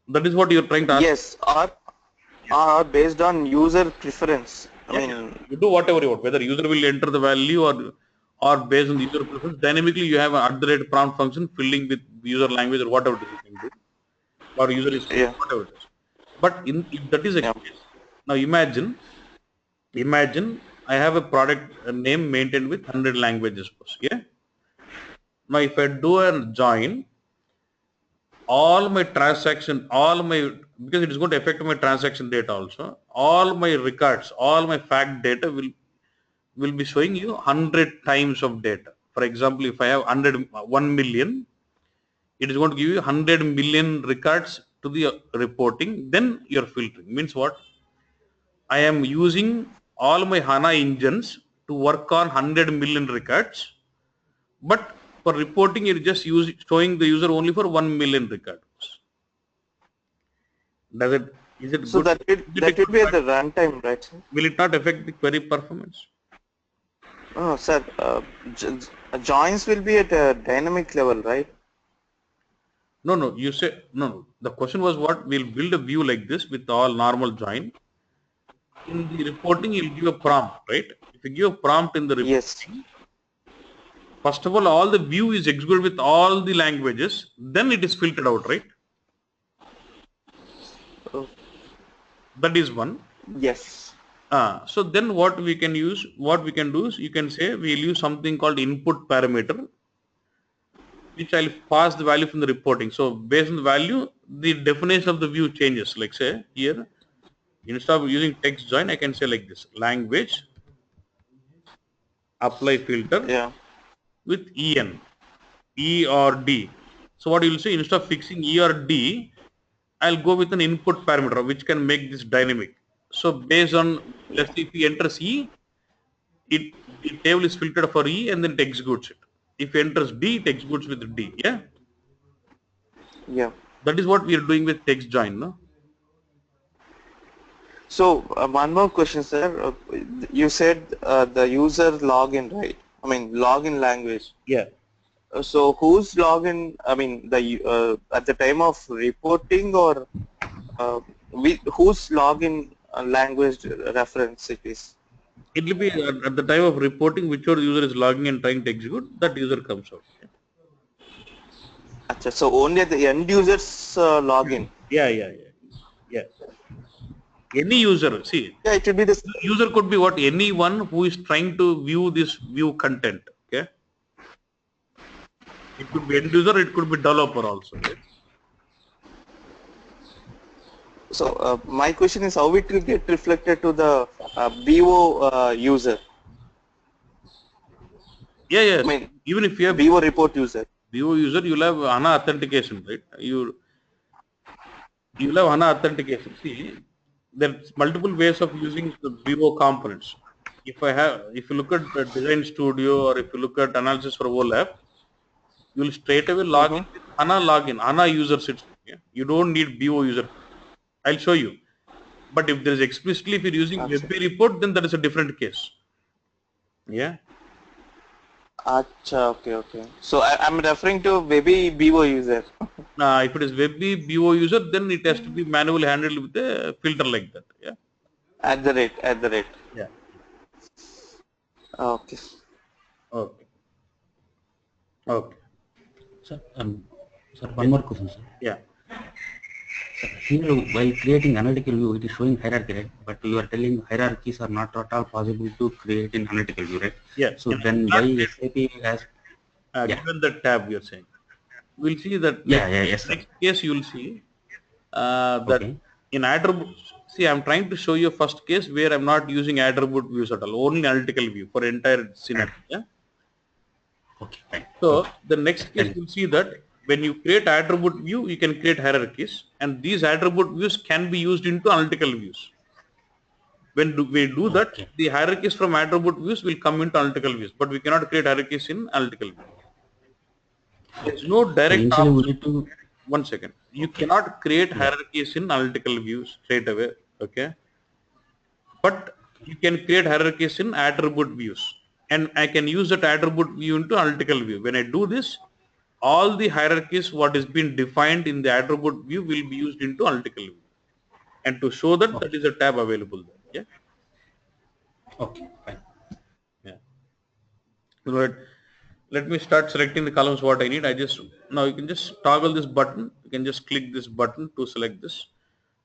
That is what you're trying to ask. yes, or based on user preference. I Yeah, yeah. mean, You do whatever you want, whether user will enter the value or based on the user preference, dynamically you have an @ prompt function filling with user language or whatever it is you can do, or user is yeah, whatever it is. But if that is a yeah, case, now imagine I have a product name maintained with 100 languages. Yeah. Now if I do a join, all my transaction, all my because it is going to affect my transaction data also. All my records, all my fact data will be showing you 100 times of data. For example, if I have 1 million, it is going to give you 100 million records to the reporting. Then you're filtering. Means what? I am using all my HANA engines to work on 100 million records, but for reporting, you're just showing the user only for 1 million records. Is it So good? that will be at the runtime, right, sir? Will it not affect the query performance? Oh, sir, joins will be at a dynamic level, right? No, you say, no. The question was what? We'll build a view like this with all normal join. In the reporting, you'll give a prompt, right? If you give a prompt in the Yes. reporting, first of all the view is executed with all the languages, then it is filtered out, right? Oh, That is one. yes. So then what we can do is you can say we'll use something called input parameter, which I'll pass the value from the reporting. So based on the value, the definition of the view changes. Like say here, instead of using text join, I can say like this: language apply filter Yeah. with en, e or d. So what you'll say, instead of fixing e or d, I'll go with an input parameter which can make this dynamic. So based on, let's say if he enters e, the table is filtered for e and then it executes it. If he enters d, it executes with d. Yeah, Yeah. that is what we are doing with text join, no? So one more question, sir. You said the user login, right? I mean, login language. Yeah. So whose login? I mean, the at the time of reporting, or whose login language reference it is? It will be at the time of reporting, whichever user is logging and trying to execute, that user comes out. Achha, so only at the end user's login. Yeah. Any user, see, Yeah, it will be the. user could be what? Anyone who is trying to view this view content. Okay. It could be end user, it could be developer also. Okay? So my question is how it will get reflected to the BO user. Yes. I mean, Even if you have BO report user. BO user, you'll have HANA authentication, right? You'll have HANA authentication. See, there's multiple ways of using the BO components. If you look at the Design Studio or if you look at analysis for OLAP, you'll straight away log in with HANA login, HANA user sits. Yeah? You don't need BO user. I'll show you. But if there is explicitly, if you're using WebB report, then that is a different case. Yeah. Achha, okay. So I'm referring to maybe BO user. If it is WebB BO user, then it has to be manually handled with a filter like that. Yeah. At the rate. Yeah. Okay. Okay. Sir, one more question, sir. Yeah. Here, while creating analytical view, it is showing hierarchy, right? But you are telling hierarchies are not at all possible to create in analytical view, right? Yeah. So then why SAP has given the tab you're saying? We'll see that yes, next case you'll see that in attribute. See, I'm trying to show you a first case where I'm not using attribute views at all, only analytical view for entire scenario. Yeah. Okay, fine. So the next case you'll see that when you create attribute view, you can create hierarchies, and these attribute views can be used into analytical views. When we do that, the hierarchies from attribute views will come into analytical views, but we cannot create hierarchies in analytical view. There's no direct initially we option. need to. One second. You cannot create hierarchies in analytical views straight away. Okay. But you can create hierarchies in attribute views. And I can use that attribute view into analytical view. When I do this, all the hierarchies what is being defined in the attribute view will be used into analytical view. And to show that, that is a tab available there. Yeah. Okay, fine. Yeah. Right. Let me start selecting the columns what I need. Now you can just toggle this button. You can just click this button to select this.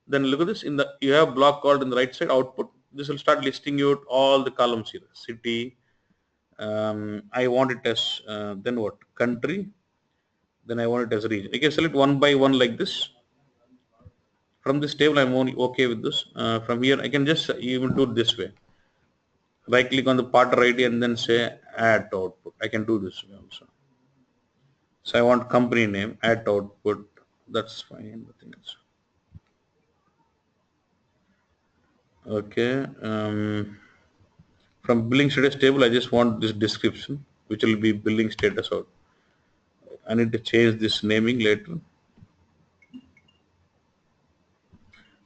Then look at this. You have a block called in the right side output. This will start listing you out all the columns here. City. I want it as then what? Country. Then I want it as region. You can select one by one like this. from this table I'm only okay with this. From here I can just even do it this way. Right click on the partner ID and then say add to output. I can do this way also. So I want company name, add to output. That's fine. Nothing else. Okay. From billing status table, I just want this description, which will be billing status out. I need to change this naming later.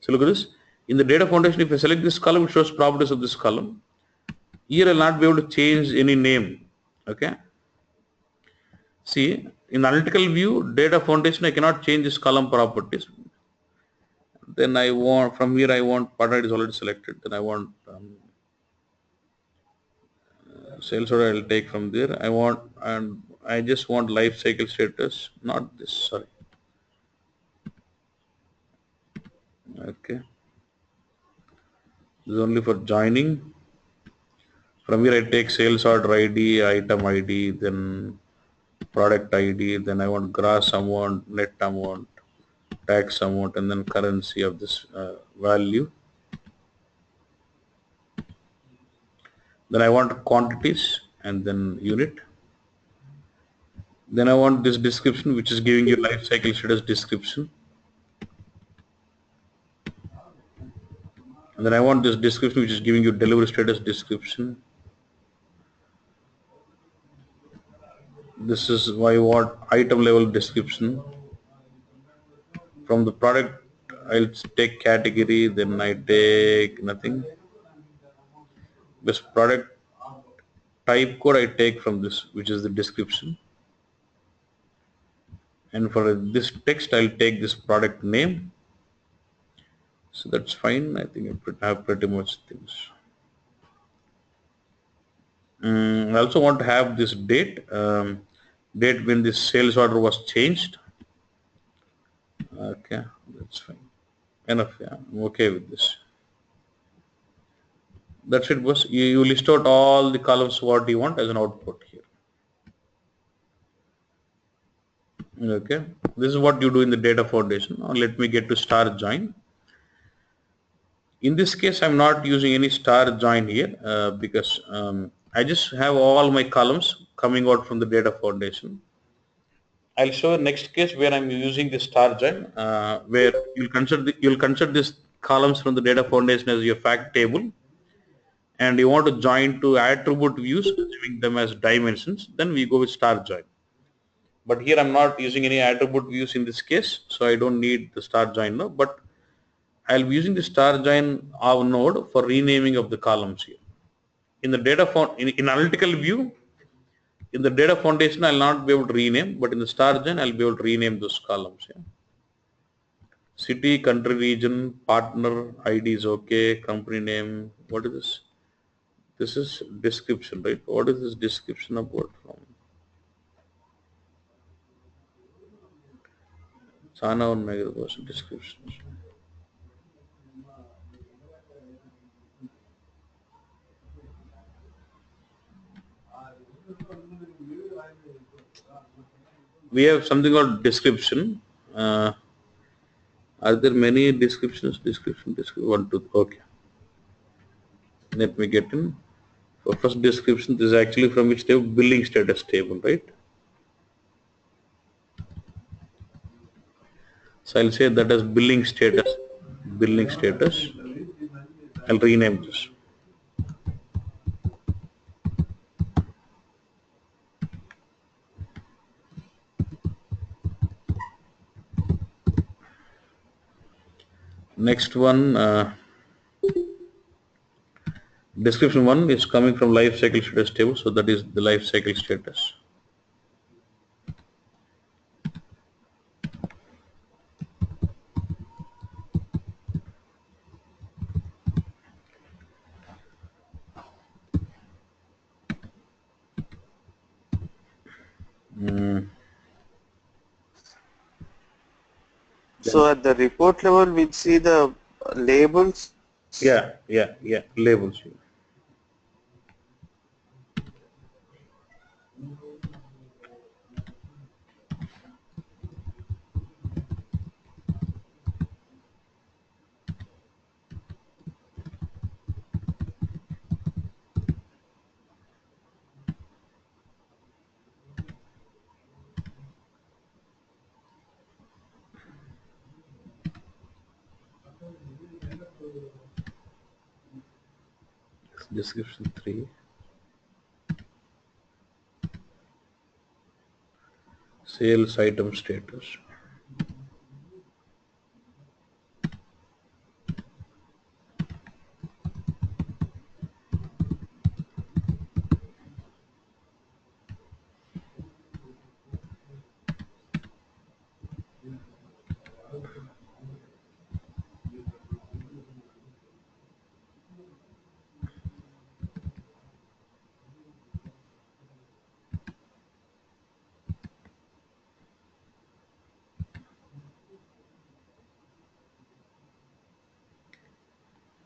So look at this. In the data foundation, if I select this column, it shows properties of this column. Here I'll not be able to change any name. Okay. See, in analytical view, data foundation, I cannot change this column properties. Then I want, from here I want, partner is already selected. Then I want sales order I'll take from there. I want, and I just want life cycle status, not this, sorry. Okay. This is only for joining. From here I take sales order ID, item ID, then product ID, then I want gross amount, net amount, tax amount, and then currency of this value. Then I want quantities and then unit. Then I want this description, which is giving you life cycle status description. And then I want this description, which is giving you delivery status description. This is why I want item level description. From the product, I'll take category, then I take nothing. This product type code I take from this, which is the description. And for this text, I'll take this product name. So that's fine. I think I have pretty much things. I also want to have this date, date when this sales order was changed. Okay, that's fine. Enough. Yeah, I'm okay with this. That's it, boss. You list out all the columns what you want as an output here. Okay, this is what you do in the data foundation. Now let me get to star join. In this case, I'm not using any star join here because I just have all my columns coming out from the data foundation. I'll show next case where I'm using the star join, where you'll consider these columns from the data foundation as your fact table, and you want to join to attribute views, giving them as dimensions. Then we go with star join. But here I'm not using any attribute views in this case, so I don't need the star join now. But I'll be using the star join of node for renaming of the columns here. In the data in analytical view, in the data foundation, I'll not be able to rename, but in the star join, I'll be able to rename those columns. Yeah. City, country, region, partner, ID is okay, company name. What is this? This is description, right? What is this description about from? Sana or negative person descriptions. We have something called description. Are there many descriptions? Description, 1, 2, okay. Let me get in. For first description, this is actually from which table? Billing status table, right? So I'll say that as billing status. Billing status. I'll rename this. Next one, description 1 is coming from life cycle status table, so that is the life cycle status. So at the report level, we see the labels. Yeah, labels. Description 3. Sales item status.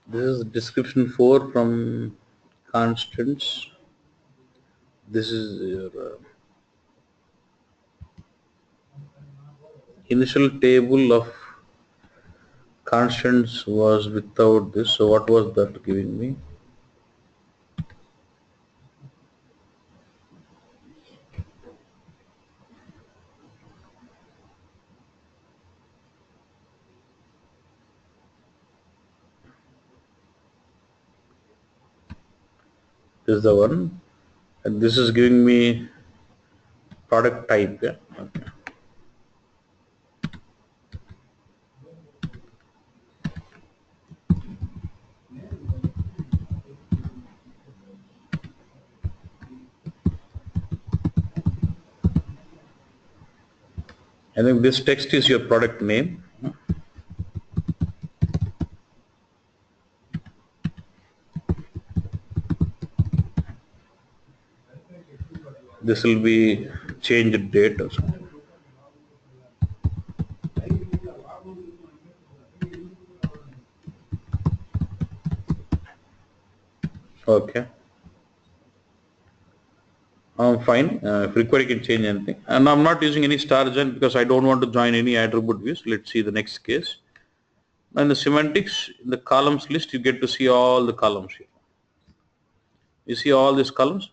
This is description 4 from constants. This is your initial table of constants was without this. So what was that giving me? This is the one, and this is giving me product type. Yeah. Okay. I think this text is your product name. This will be changed date or something. Okay. Fine. If required, you can change anything. And I'm not using any star join because I don't want to join any attribute views. Let's see the next case. In the semantics, in the columns list, you get to see all the columns here. You see all these columns.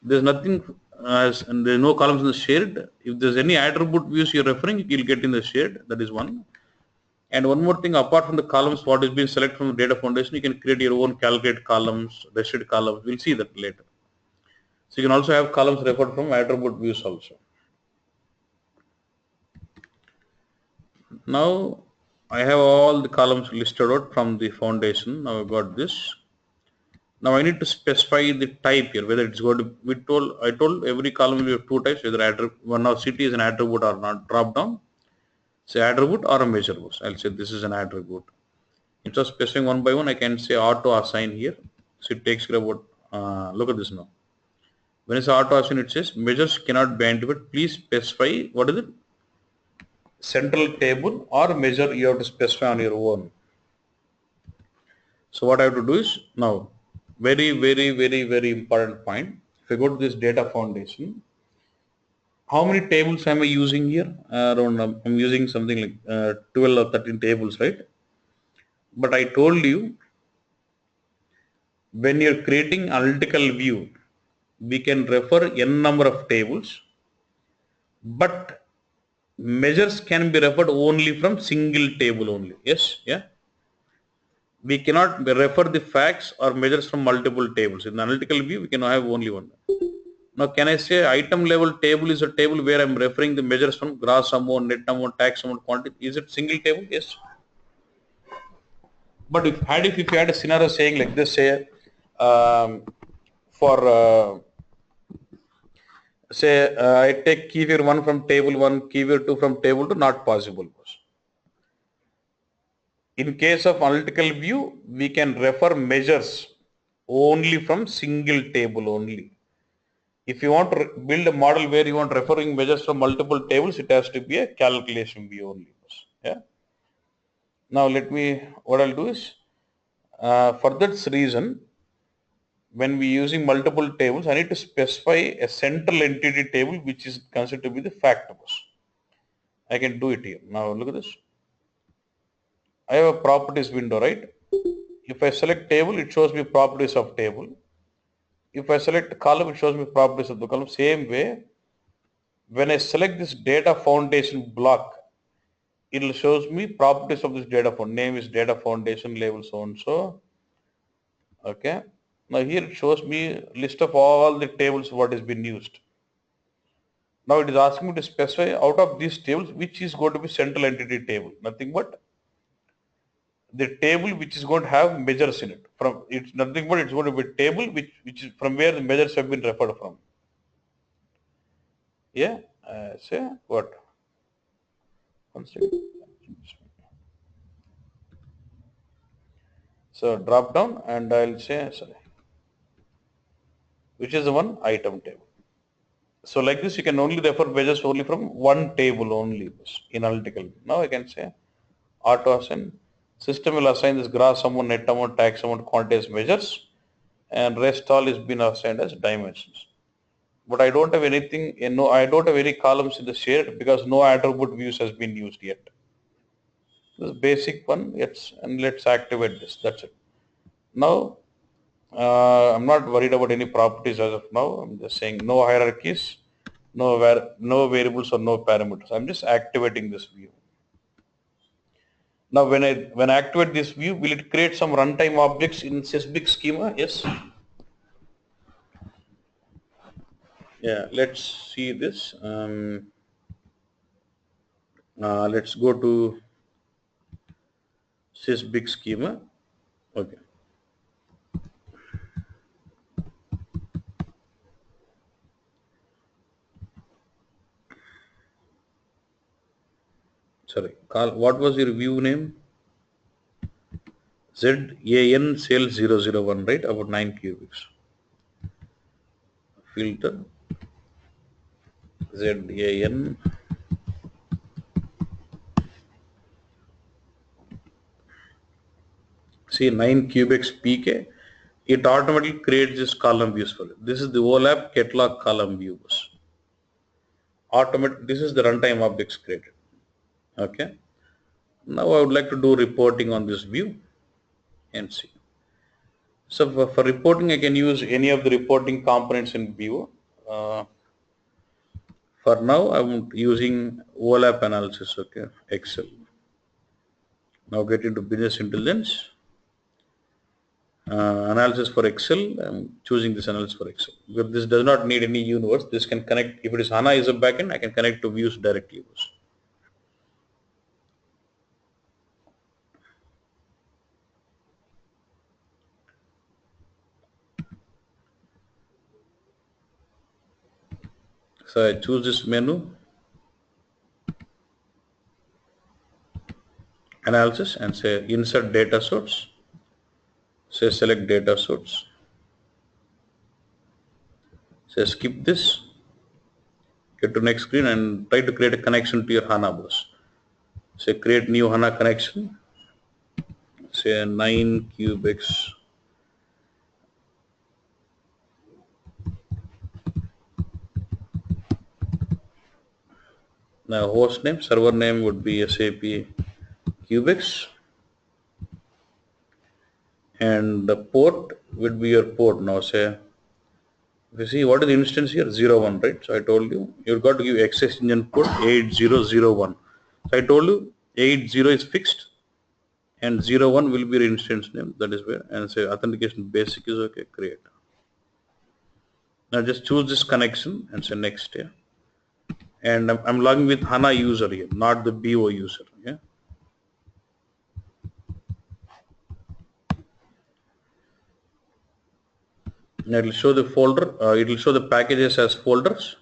There's nothing and there's no columns in the shared. If there's any attribute views you're referring, you'll get in the shared. That is one. And one more thing, apart from the columns, what is being selected from the data foundation, you can create your own calculate columns, restrict columns. We'll see that later. So you can also have columns referred from attribute views also. Now I have all the columns listed out from the foundation. Now I've got this. Now I need to specify the type here, whether it's going to I told every column will have two types, whether one of city is an attribute or not. Drop down, say attribute or a measurable. I'll say this is an attribute. Instead of specifying one by one, I can say auto assign here. So it takes care of what, look at this now. When it's auto assign, it says measures cannot be identified. Please specify what is it? Central table or measure you have to specify on your own. So what I have to do is now, very important point. If I go to this data foundation, how many tables am I using here? Around I'm using something like 12 or 13 tables, right? But I told you when you're creating analytical view, we can refer n number of tables, but measures can be referred only from single table only. Yes, yeah. We cannot refer the facts or measures from multiple tables. In the analytical view, we can have only one. Now, can I say item level table is a table where I'm referring the measures from gross amount, net amount, tax amount, quantity? Is it single table? Yes. But if you had a scenario saying like this, say I take keyword 1 from table 1, keyword 2 from table 2, not possible. In case of analytical view, we can refer measures only from single table only. If you want to build a model where you want referring measures from multiple tables, it has to be a calculation view only. Yeah. Now what I'll do is, for this reason, when we using multiple tables, I need to specify a central entity table which is considered to be the fact tables. I can do it here. Now look at this. I have a properties window, right? If I select table, it shows me properties of table. If I select column, it shows me properties of the column. Same way, when I select this data foundation block, it shows me properties of this data foundation. Name is data foundation, label so and so. Okay. Now here it shows me list of all the tables what is been used. Now it is asking me to specify out of these tables which is going to be central entity table. Nothing but the table which is going to have measures in it. From it's nothing but it's going to be a table which is from where the measures have been referred from. Yeah, say what? One second. So drop down and I'll say sorry, which is the one item table. So like this, you can only refer measures only from one table only in analytical. Now I can say auto assign. System will assign this gross amount, net amount, tax amount, quantity as measures, and rest all is been assigned as dimensions. But I don't have anything, no, I don't have any columns in the shared because no attribute views has been used yet. This basic one, let's activate this. That's it. Now I'm not worried about any properties as of now. I'm just saying no hierarchies, no variables or no parameters. I'm just activating this view. Now when I activate this view, will it create some runtime objects in SysBig schema? Yes. Yeah. Let's see this. Let's go to SysBig schema. Okay. Sorry. Carl, what was your view name? ZAN cell 001, right? About 9 cubics. Filter ZAN. See 9 cubics PK. It automatically creates this column views for it. This is the OLAP catalog column views. This is the runtime objects created. Okay. Now I would like to do reporting on this view and see. So for reporting, I can use any of the reporting components in view. For now, I'm using OLAP analysis. Okay, Excel. Now get into business intelligence. Analysis for Excel. I'm choosing this analysis for Excel. Because this does not need any universe. This can connect. If it is HANA is a backend, I can connect to views directly. So I choose this menu, analysis, and say insert data source. Say select data source. Say skip this. Get to next screen and try to create a connection to your HANA bus. Say create new HANA connection. Say 9 cubics. Now host name, server name would be SAP Cubics, and the port would be your port. Now say, if you see what is the instance here, 01, right? So I told you, you've got to give access engine port 8001. So I told you 80 is fixed and 01 will be your instance name. That is where, and say authentication basic is okay, create. Now just choose this connection and say next here. And I'm logging with HANA user here, not the BO user. Yeah. Now it will show the folder. It will show the packages as folders.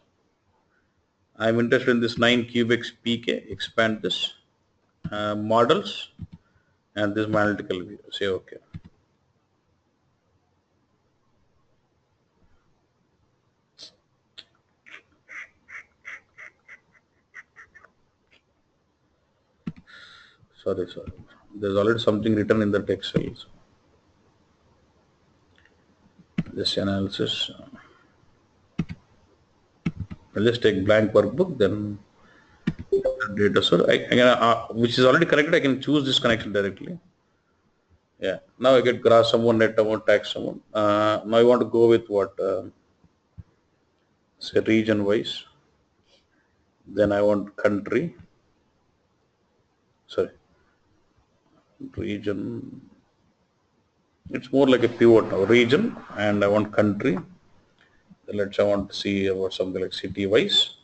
I'm interested in this 9 cubics PK. Expand this models and this my analytical view. Say okay. Sorry. There's already something written in the text cells. This analysis. I'll just take blank workbook, then data. So which is already connected, I can choose this connection directly. Yeah. Now I get gross amount, net amount, tax amount. Now I want to go with what? Say region wise. Then I want country. Sorry. Region. It's more like a pivot now, region, and I want country. I want to see about something like city wise.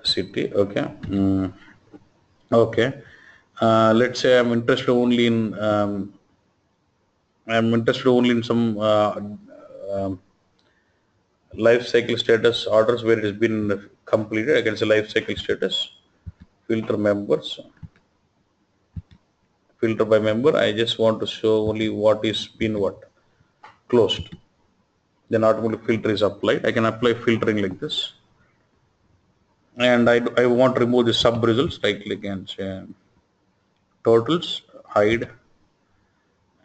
City, okay. Okay. Let's say I'm interested only in some um, life cycle status orders where it has been completed. I can say life cycle status, filter members, filter by member. I just want to show only what is been what closed. Then automatic filter is applied. I can apply filtering like this. And I want to remove the sub results. Right click and say totals, hide.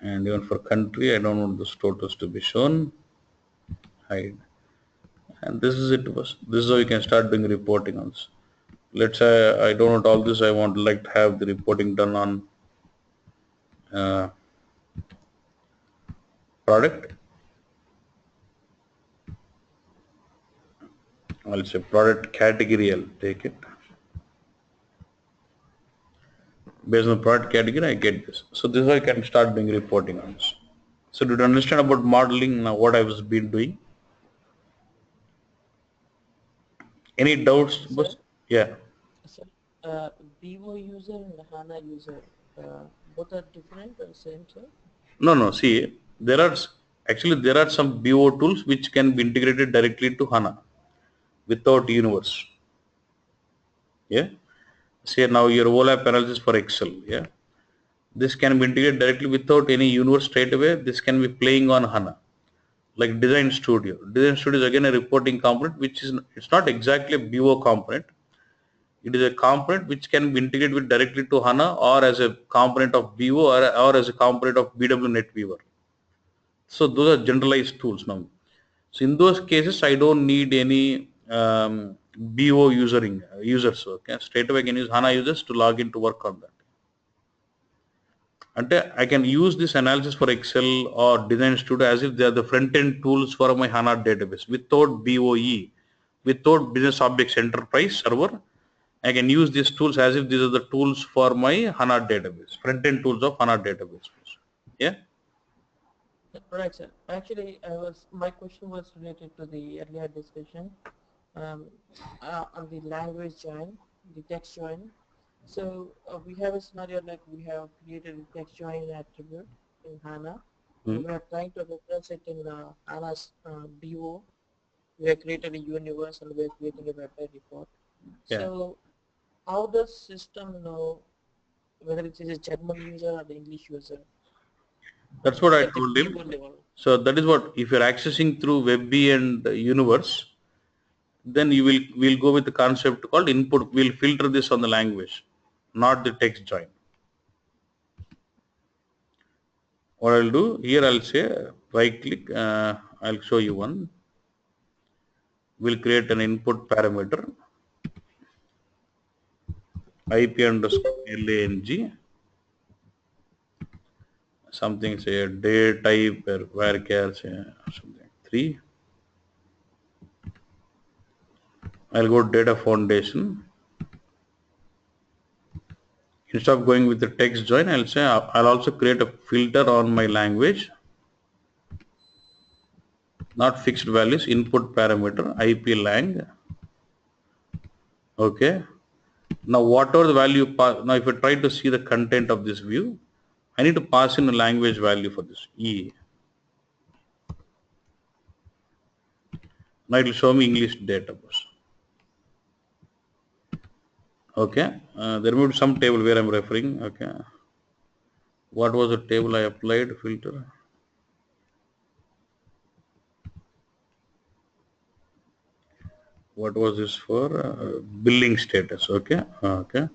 And even for country, I don't want those totals to be shown, hide. And this is it. This is how you can start doing reporting on this. Let's say I don't want all this. I want like to have the reporting done on uh, product. I'll say product category. I'll take it based on product category. I get this. So this is how I can start doing reporting on this. So did you understand about modeling now? What I was been doing? Any doubts? Sir, Yeah. sir, Vivo user and HANA user, both are different or same, sir? No, no. See, there are some BO tools which can be integrated directly to HANA without universe. Yeah. Say now your OLAP analysis for Excel. Yeah. This can be integrated directly without any universe straight away. This can be playing on HANA. Like Design Studio. Design Studio is again a reporting component, which is it's not exactly a BO component. It is a component which can be integrated with directly to HANA or as a component of BO or as a component of BW NetWeaver. So those are generalized tools now. So in those cases, I don't need any BO users. Okay, straight away I can use HANA users to log in to work on that. And I can use this analysis for Excel or Design Studio as if they are the front-end tools for my HANA database without BOE, without Business Objects Enterprise server. I can use these tools as if these are the tools for my HANA database, front-end tools of HANA database. Yeah. Right, sir. Actually, my question was related to the earlier discussion um, on the language join, the text join. So we have a scenario like we have created a text join attribute in HANA, and we are trying to reference it in HANA's BO. We have created a universe and we are creating a web report. Yeah. So how does system know whether it is a German user or the English user? That's what I At the told BO him. level. So that is what, if you're accessing through WebB and Universe, then we'll go with the concept called input. We'll filter this on the language, not the text join. What I'll do here, I'll say right click. I'll show you one. We'll create an input parameter IP underscore lang, something say day type or varchar say something 3. I'll go data foundation. Instead of going with the text join, I'll say I'll also create a filter on my language, not fixed values, input parameter IP lang. Okay. Now whatever the value now if I try to see the content of this view, I need to pass in a language value for this E. Now it will show me English database. Okay. There will be some table where I'm referring. Okay. What was the table I applied filter? What was this for? Billing status. Okay. Okay.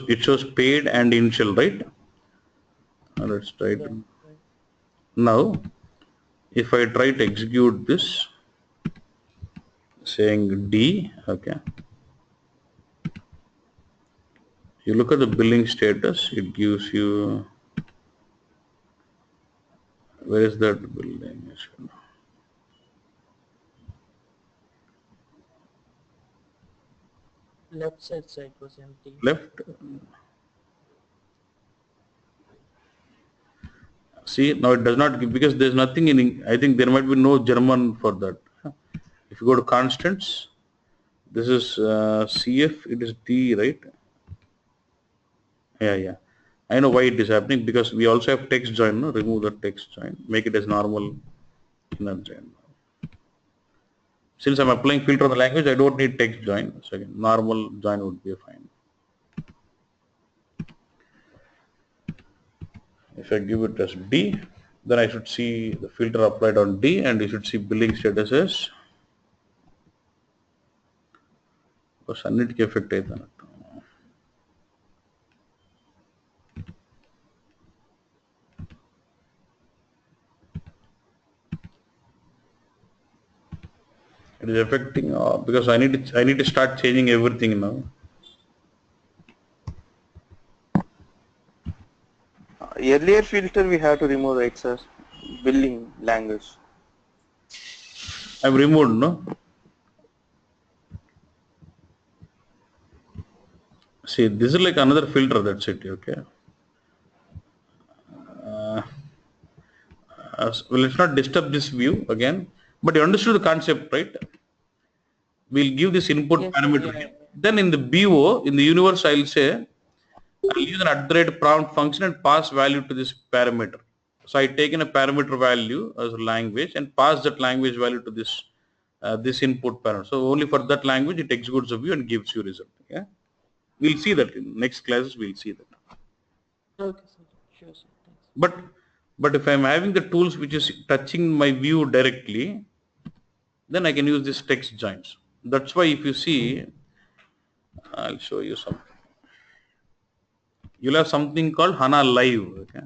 It shows paid and initial, right? Let's try Yeah. to now. If I try to execute this, saying D, okay. You look at the billing status. It gives you, where is that billing? left side was empty. Left. See, now it does not give because there's nothing in. I think there might be no German for that. If you go to constants, this is CF. It is D, right? Yeah, yeah. I know why it is happening because we also have text join. No, remove the text join. Make it as normal inner join. Since I'm applying filter on the language, I don't need text join. So again, normal join would be fine. If I give it as D, then I should see the filter applied on D, and you should see billing status as అన్నిటికీ effect అవుతున్నట్టు. It is affecting because I need to start changing everything now. Earlier filter we have to remove, right, sir? Billing language. I've removed, no? See, this is like another filter, that's it, okay? Well, let's not disturb this view again, but you understood the concept, right? We'll give this input Yes, parameter yeah. here. Then in the BO, in the universe, I'll say, I'll use an @prompt function and pass value to this parameter. So I taken a parameter value as a language and pass that language value to this this input parameter. So only for that language it executes a view and gives you result. Yeah, we'll see that in next classes. We'll see that. Okay, sir. Sure, sir. Thanks. But if I'm having the tools which is touching my view directly, then I can use this text joins. That's why if you see, I'll show you something. You'll have something called HANA Live. Okay.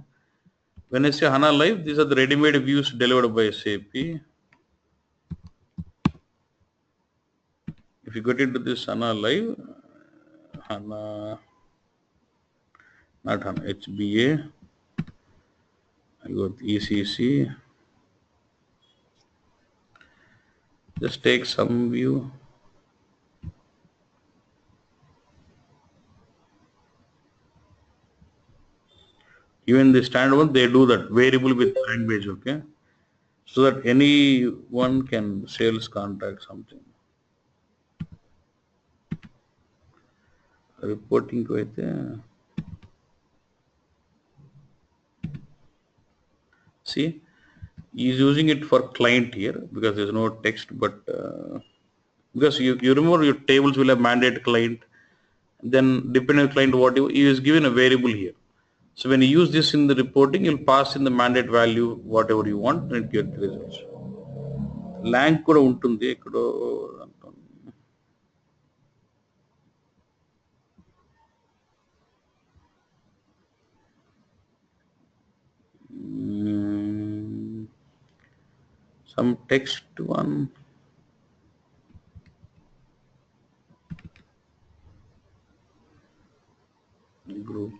When I say HANA Live, these are the ready-made views delivered by SAP. If you get into this HANA Live, HANA, not HANA, HBA, I got ECC, just take some view. Even the standard one, they do that, variable with language, okay? So that anyone can sales contact something. Reporting को అయితే, see, he is using it for client here because there's no text, but because you remember your tables will have mandate client, then depending on client what he is given a variable here. So when you use this in the reporting, you'll pass in the mandate value whatever you want and it gets results. Lang కూడా ఉంటుంది ఎక్కడో some text one. Group.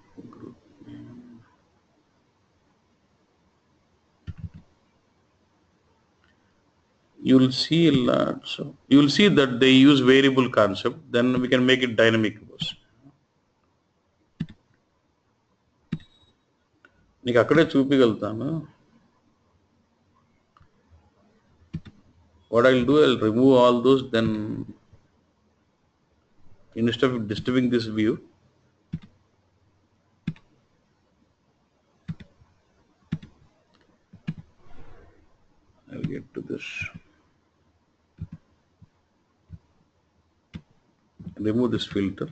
You'll see a lot. So you'll see that they use variable concept. Then we can make it dynamic. నీకు అక్కడే చూపించగలుగుతాను. What I'll do, I'll remove all those. Then instead of disturbing this view, I'll get to this. Remove this filter.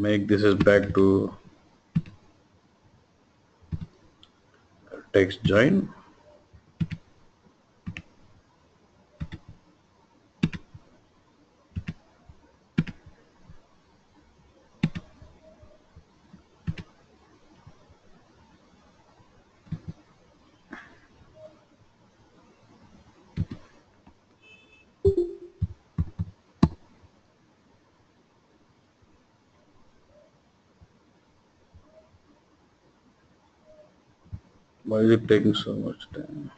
Make this as back to text join. Why is it taking so much time?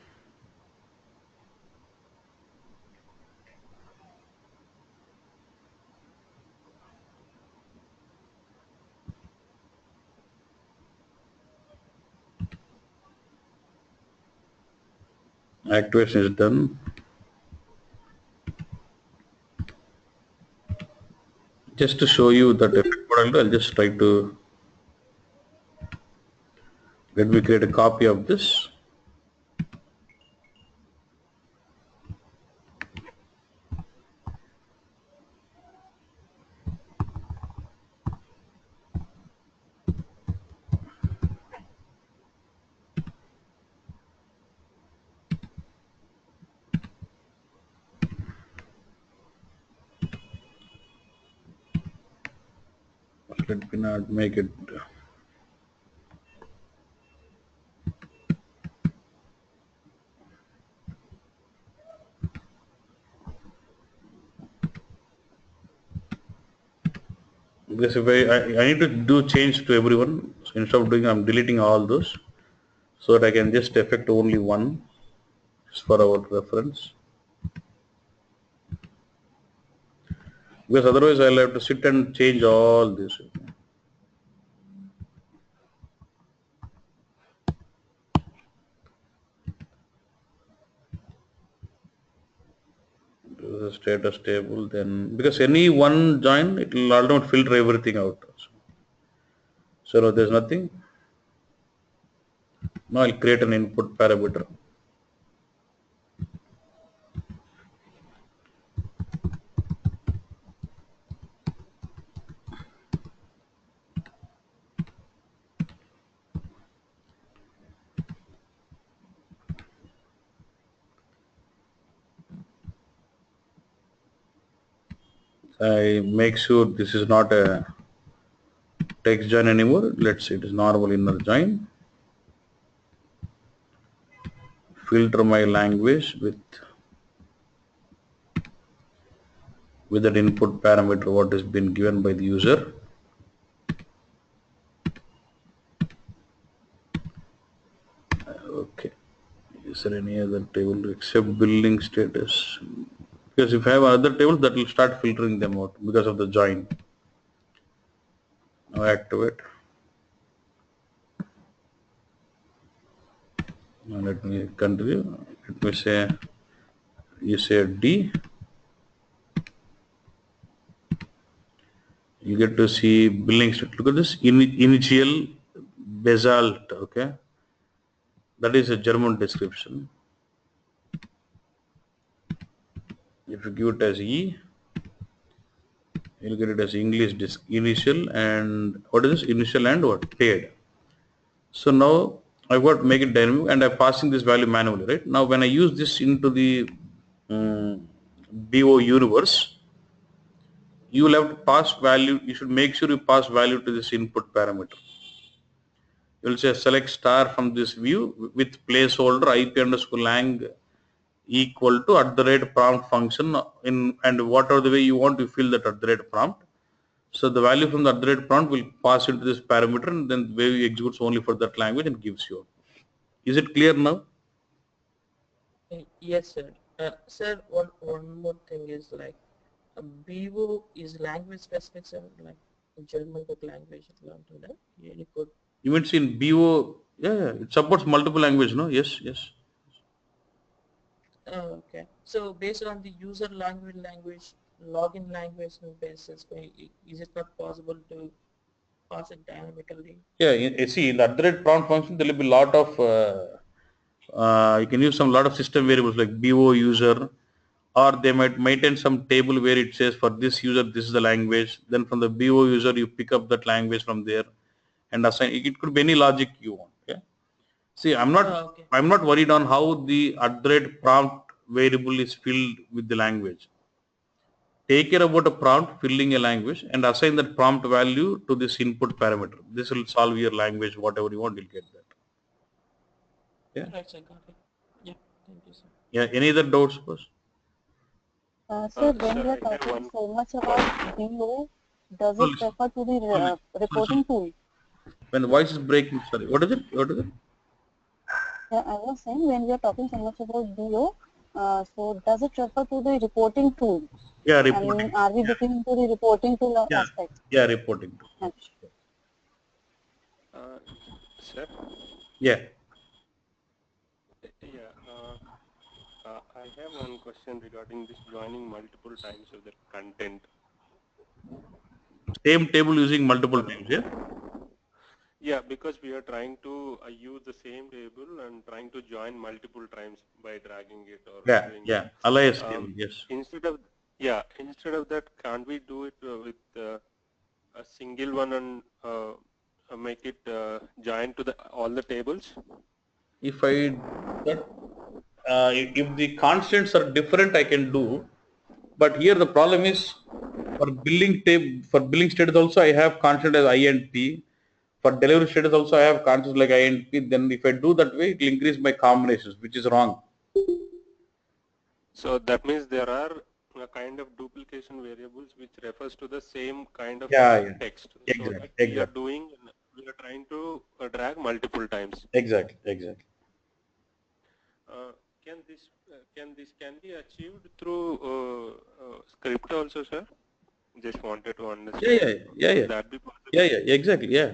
Activation is done. Just to show you that effect model, I'll just try to let me create a copy of this. Let me not make it. Because if I need to do change to everyone, so instead of doing, I'm deleting all those so that I can just affect only one just for our reference. Because otherwise I'll have to sit and change all this. Do the status table, then because any one join, it will automatically filter everything out. So now there's nothing. Now I'll create an input parameter. I make sure this is not a text join anymore. Let's say it is normal inner join. Filter my language with that input parameter what has been given by the user. Okay. Is there any other table except billing status? Because if I have another table, that will start filtering them out because of the join. Now activate. Now let me continue. Let me say, you say D. You get to see billing status. Look at this initial basalt. Okay. That is a German description. If you give it as E, you'll get it as English initial and what is this? Initial and what? Paid. So now I've got to make it dynamic and I'm passing this value manually, right? Now when I use this into the BO universe, you will have to pass value. You should make sure you pass value to this input parameter. You will say select star from this view with placeholder IP_lang equal to @prompt function in, and whatever the way you want to fill that @prompt. So the value from the @prompt will pass into this parameter and then the way executes only for that language and gives you. Is it clear now? Yes, sir. Sir, one more thing is like BO is language specific, sir, like German book language belong to that. You could. You mean in BO? Yeah, it supports multiple language, no? Yes, yes. Okay. So based on the user language, login language basis, is it not possible to pass it dynamically? Yeah, you see, in the @prompt function, there will be a lot of, you can use some lot of system variables like BO user, or they might maintain some table where it says for this user, this is the language. Then from the BO user, you pick up that language from there and assign. It could be any logic you want. Yeah. See, Okay. I'm not worried on how the @prompt variable is filled with the language. Take care about a prompt, filling a language, and assign that prompt value to this input parameter. This will solve your language, whatever you want, you'll get that. Yeah. Right, sir, got it. Yeah, thank you, sir. Yeah. Any other doubts, boss? Sir, when Sir, we are I have talking one so much one. about BO, does No, it listen, refer to the listen. reporting tool? When the voice is breaking, sorry. What is it? What is it? I was saying when we are talking so much about BO, so does it refer to the reporting tool? Yeah, I reporting. mean, are we looking into the reporting tool Yeah. aspect? Yeah, reporting. Yes. Uh, Sir, Yeah. yeah. I have one question regarding this joining multiple times of the content. Same table using multiple Hello. times, yeah? Yeah, because we are trying to use the same table and trying to join multiple times by dragging it or Yeah, doing yeah. it. Alias table, yes. Instead of that, can't we do it with a single one and make it join to all the tables? If I do that, if the constants are different, I can do. But here the problem is for billing status also I have constant as I and P. For delivery status also I have constants like I and P. Then if I do that way, it will increase my combinations, which is wrong. So that means there are a kind of duplication variables which refers to the same kind of Yeah. text. So Exactly, that exactly. we are trying to drag multiple times. Exactly. Uh, can be achieved through script also, sir? Just wanted to understand. Will that be possible? Exactly, yeah.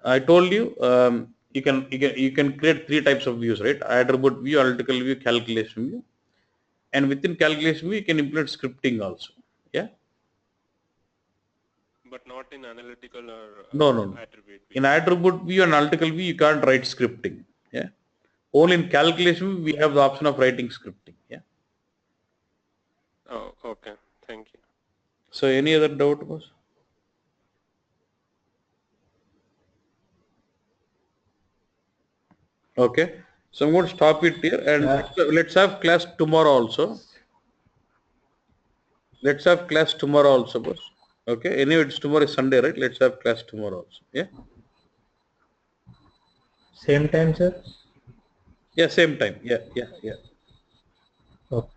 I told you, you can create three types of views, right? Attribute view, analytical view, calculation view, and within calculation view, you can implement scripting also. Yeah. But not in analytical or No. attribute view. In attribute view and analytical view, you can't write scripting. Yeah. Only in calculation view, we have the option of writing scripting. Yeah. Oh, okay. Thank you. So any other doubt, boss? Okay. So I'm going to stop it here and let's have class tomorrow also. Let's have class tomorrow also, boss. Okay. Anyway, it's tomorrow is Sunday, right? Let's have class tomorrow also. Yeah. Same time, sir? Yeah, same time. Yeah. Okay.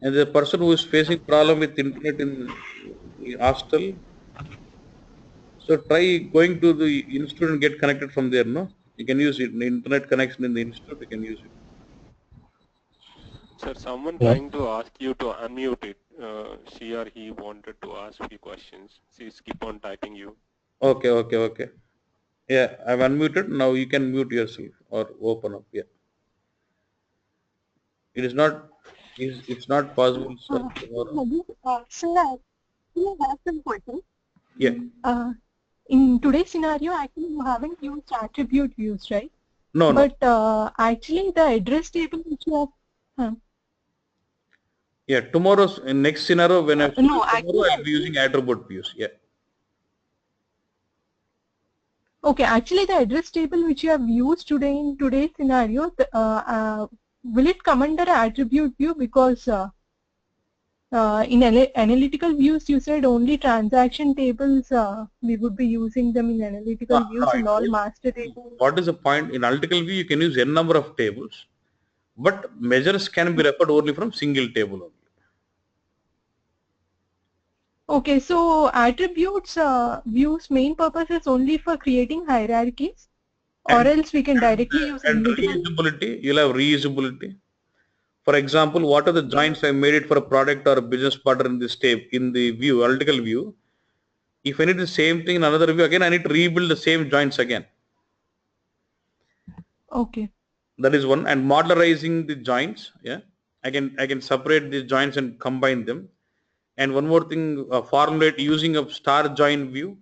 And the person who is facing problem with internet in hostel, so try going to the institute and get connected from there, no? You can use it, the internet connection in the institute, you can use it. Sir, someone Yeah. trying to ask you to unmute it. She or he wanted to ask few questions. Please keep on typing you. Okay. Yeah, I've unmuted. Now you can mute yourself or open up. Yeah. It is not, it's not possible, sir, tomorrow. Sir, I have some questions. Yeah. In today's scenario, actually, you haven't used attribute views, right? No. But actually, the address table which you have, Yeah, tomorrow's in next scenario when I'm no, tomorrow, I'll actually, be using attribute views. Yeah. okay, actually, the address table which you have used today in today's scenario, will it come under attribute view? Because in analytical views, you said only transaction tables, we would be using them in analytical No, views I and all told master you, tables. what is the point? In analytical view, you can use n number of tables, but measures can be referred only from single table only. Okay, so attributes views main purpose is only for creating hierarchies, or else we can directly use And analytical. reusability, you'll have reusability. For example, what are the joints I made it for a product or a business partner in this tape, in the view, analytical view. If I need the same thing in another view, again, I need to rebuild the same joints again. Okay. That is one. And modularizing the joints. Yeah. I can separate the joints and combine them. And one more thing, formulate using a star join view.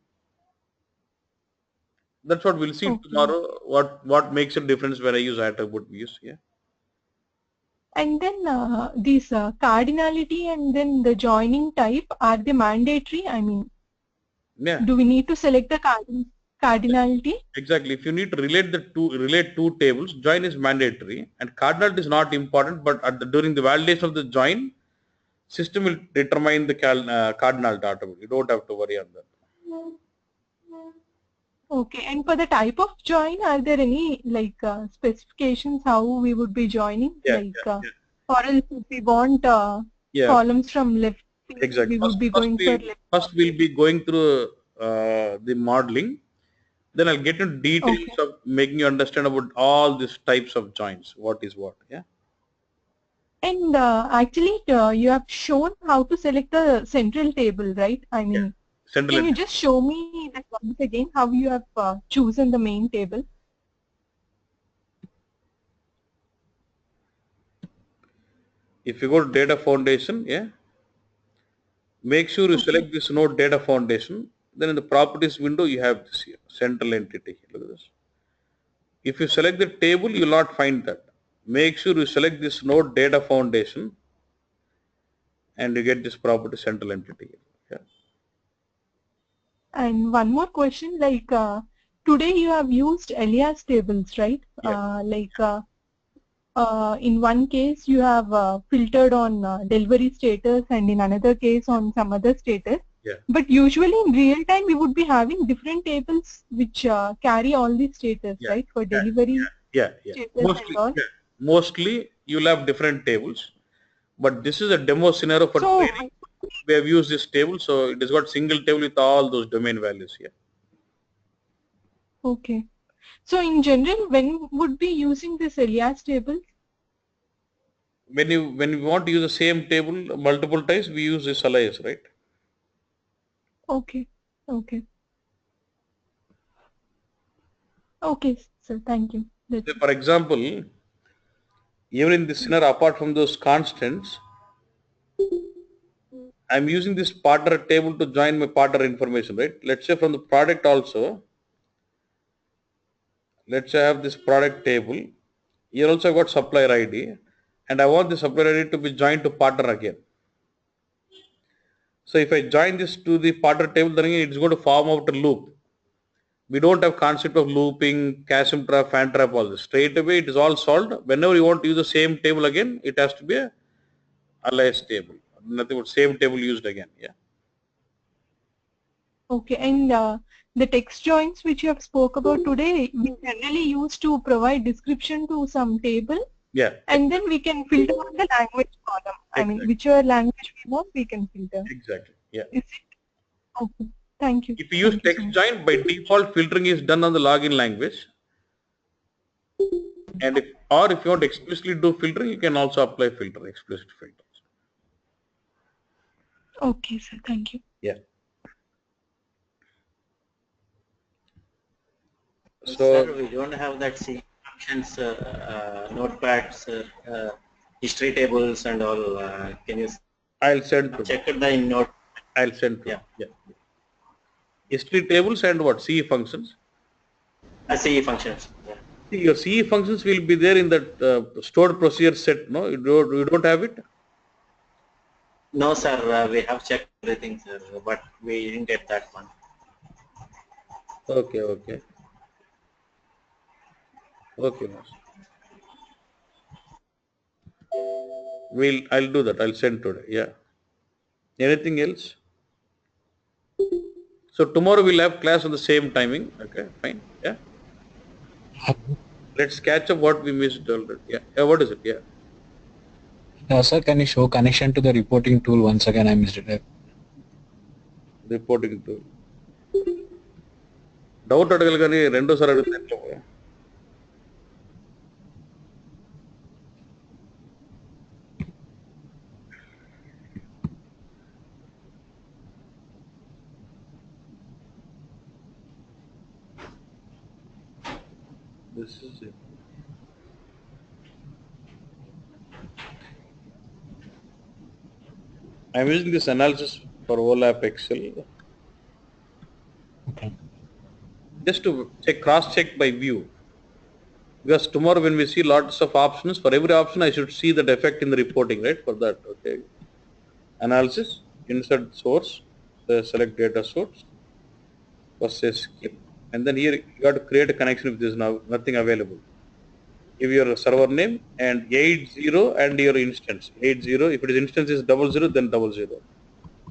That's what we'll see tomorrow. What makes a difference when I use attribute views. Yeah. And then these cardinality and then the joining type, are they mandatory? I mean, Yeah. do we need to select the cardinality? Exactly. If you need to relate two tables, join is mandatory and cardinal is not important, but during the validation of the join, system will determine the cardinal data. You don't have to worry on that. Okay, and for the type of join, are there any like specifications how we would be joining? Or else if we want columns from left, Exactly. we would be going for left. First we'll be going through the modeling. Then I'll get into details of making you understand about all these types of joins. What is what? Yeah. And actually, you have shown how to select the central table, right? I mean, can you just show me that once again how you have chosen the main table? If you go to data foundation, yeah, make sure you select this node data foundation. Then in the properties window, you have this here, central entity. Look at this. If you select the table, you will not find that. Make sure you select this node data foundation and you get this property central entity. Yeah. And one more question, like today you have used alias tables, right? Yeah. In one case you have filtered on delivery status and in another case on some other status. Yeah. But usually in real time we would be having different tables which carry all these status, Yeah. right? For Yeah. delivery Yeah. status Mostly, and all. yeah. Mostly you'll have different tables, but this is a demo scenario for So, training. We have used this table, so it has got single table with all those domain values here. okay. So in general, when would be using this alias table? When you want to use the same table multiple times, we use this alias, right? Okay. Okay. Okay, sir. Thank you. That's So it. for example, even in this scenario, apart from those constants, I'm using this partner table to join my partner information, right? Let's say from the product also, let's say I have this product table. Here also I've got supplier ID, and I want the supplier ID to be joined to partner again. So if I join this to the partner table, then again it's going to form out a loop. We don't have concept of looping, chasm trap, fan trap, all this. Straight away it is all solved. Whenever you want to use the same table again, it has to be a alias table. Nothing but same table used again. Yeah. Okay, and the text joins which you have spoke about today, we generally use to provide description to some table, Yeah. and then we can filter on the language column. I mean, Exactly. whichever language we want, we can filter. Exactly. Yeah. Is it? Okay. Thank you. If you use Thank you so text much. join, by default filtering is done on the login language. And if you want to explicitly do filtering, you can also apply filter, explicit filters. Okay, sir. Thank you. Yeah. So Sir, we don't have that C functions, notepads, history tables and all. Can you I'll send to check the note? I'll send to Yeah. Yeah. History tables and what? CE functions. CE functions. Yeah. See, your CE functions will be there in that stored procedure set. No, you don't have it. No, sir. We have checked everything, sir, but we didn't get that one. Okay. Okay. Okay, boss. I'll do that. I'll send today. Yeah. Anything else? So tomorrow we'll have class on the same timing. Okay, fine. Yeah. Let's catch up what we missed already. Yeah. Yeah. What is it? Yeah. Sir, can you show connection to the reporting tool once again? I missed it. Reporting tool. Doubt అడగలు కానీ రెండోసారి అడిగితే ఎట్లా పోయా? This is it. I'm using this analysis for OLAP Excel. Okay. Just to cross-check by view. Because tomorrow when we see lots of options, for every option I should see that effect in the reporting, right? For that, okay. Analysis, insert source, select data source, first say skip, and then here you got to create a connection if there is now nothing available. Give your server name and 80 and your instance. 80, if it is instance is 00, then 00.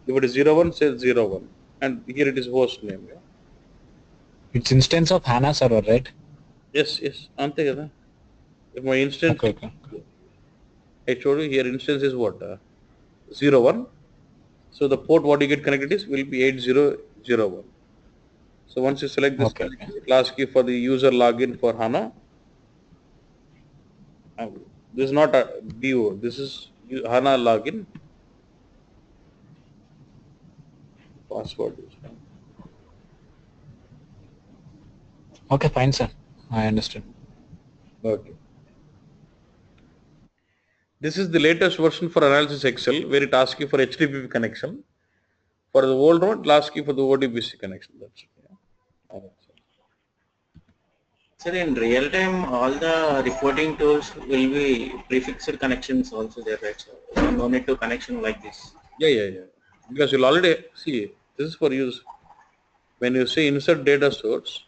If it is 01, say 01. And here it is host name. Yeah? It's instance of HANA server, right? Yes, ante kada. If my instance, Okay. I showed you here instance is what? 01. So the port what you get connected is will be 8001. So once you select this connection, it will ask you for the user login for HANA. This is not a BO, this is HANA login. Password is fine. Okay, fine, sir. I understood. Okay. This is the latest version for analysis Excel where it asks you for HTTP connection. For the old one, it asks you for the ODBC connection. That's it. Yeah. Sir, in real time, all the reporting tools will be prefixed connections also there, right? So no need to connection like this. Yeah. Because you'll already see this is for use. When you say insert data source,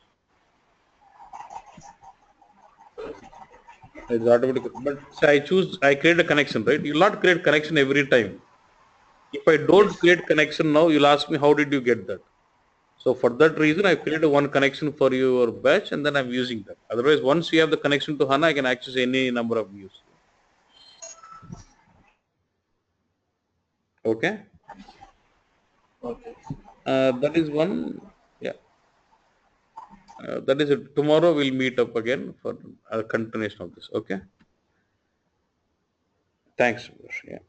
it's automatic. But say I create a connection, right? You'll not create connection every time. If I don't Yes. create connection now, you'll ask me how did you get that? So for that reason, I created one connection for your batch and then I'm using that. Otherwise, once you have the connection to HANA, I can access any number of views. Okay. Okay. That is one. Yeah. That is it. Tomorrow we'll meet up again for a continuation of this. Okay. Thanks. Yeah.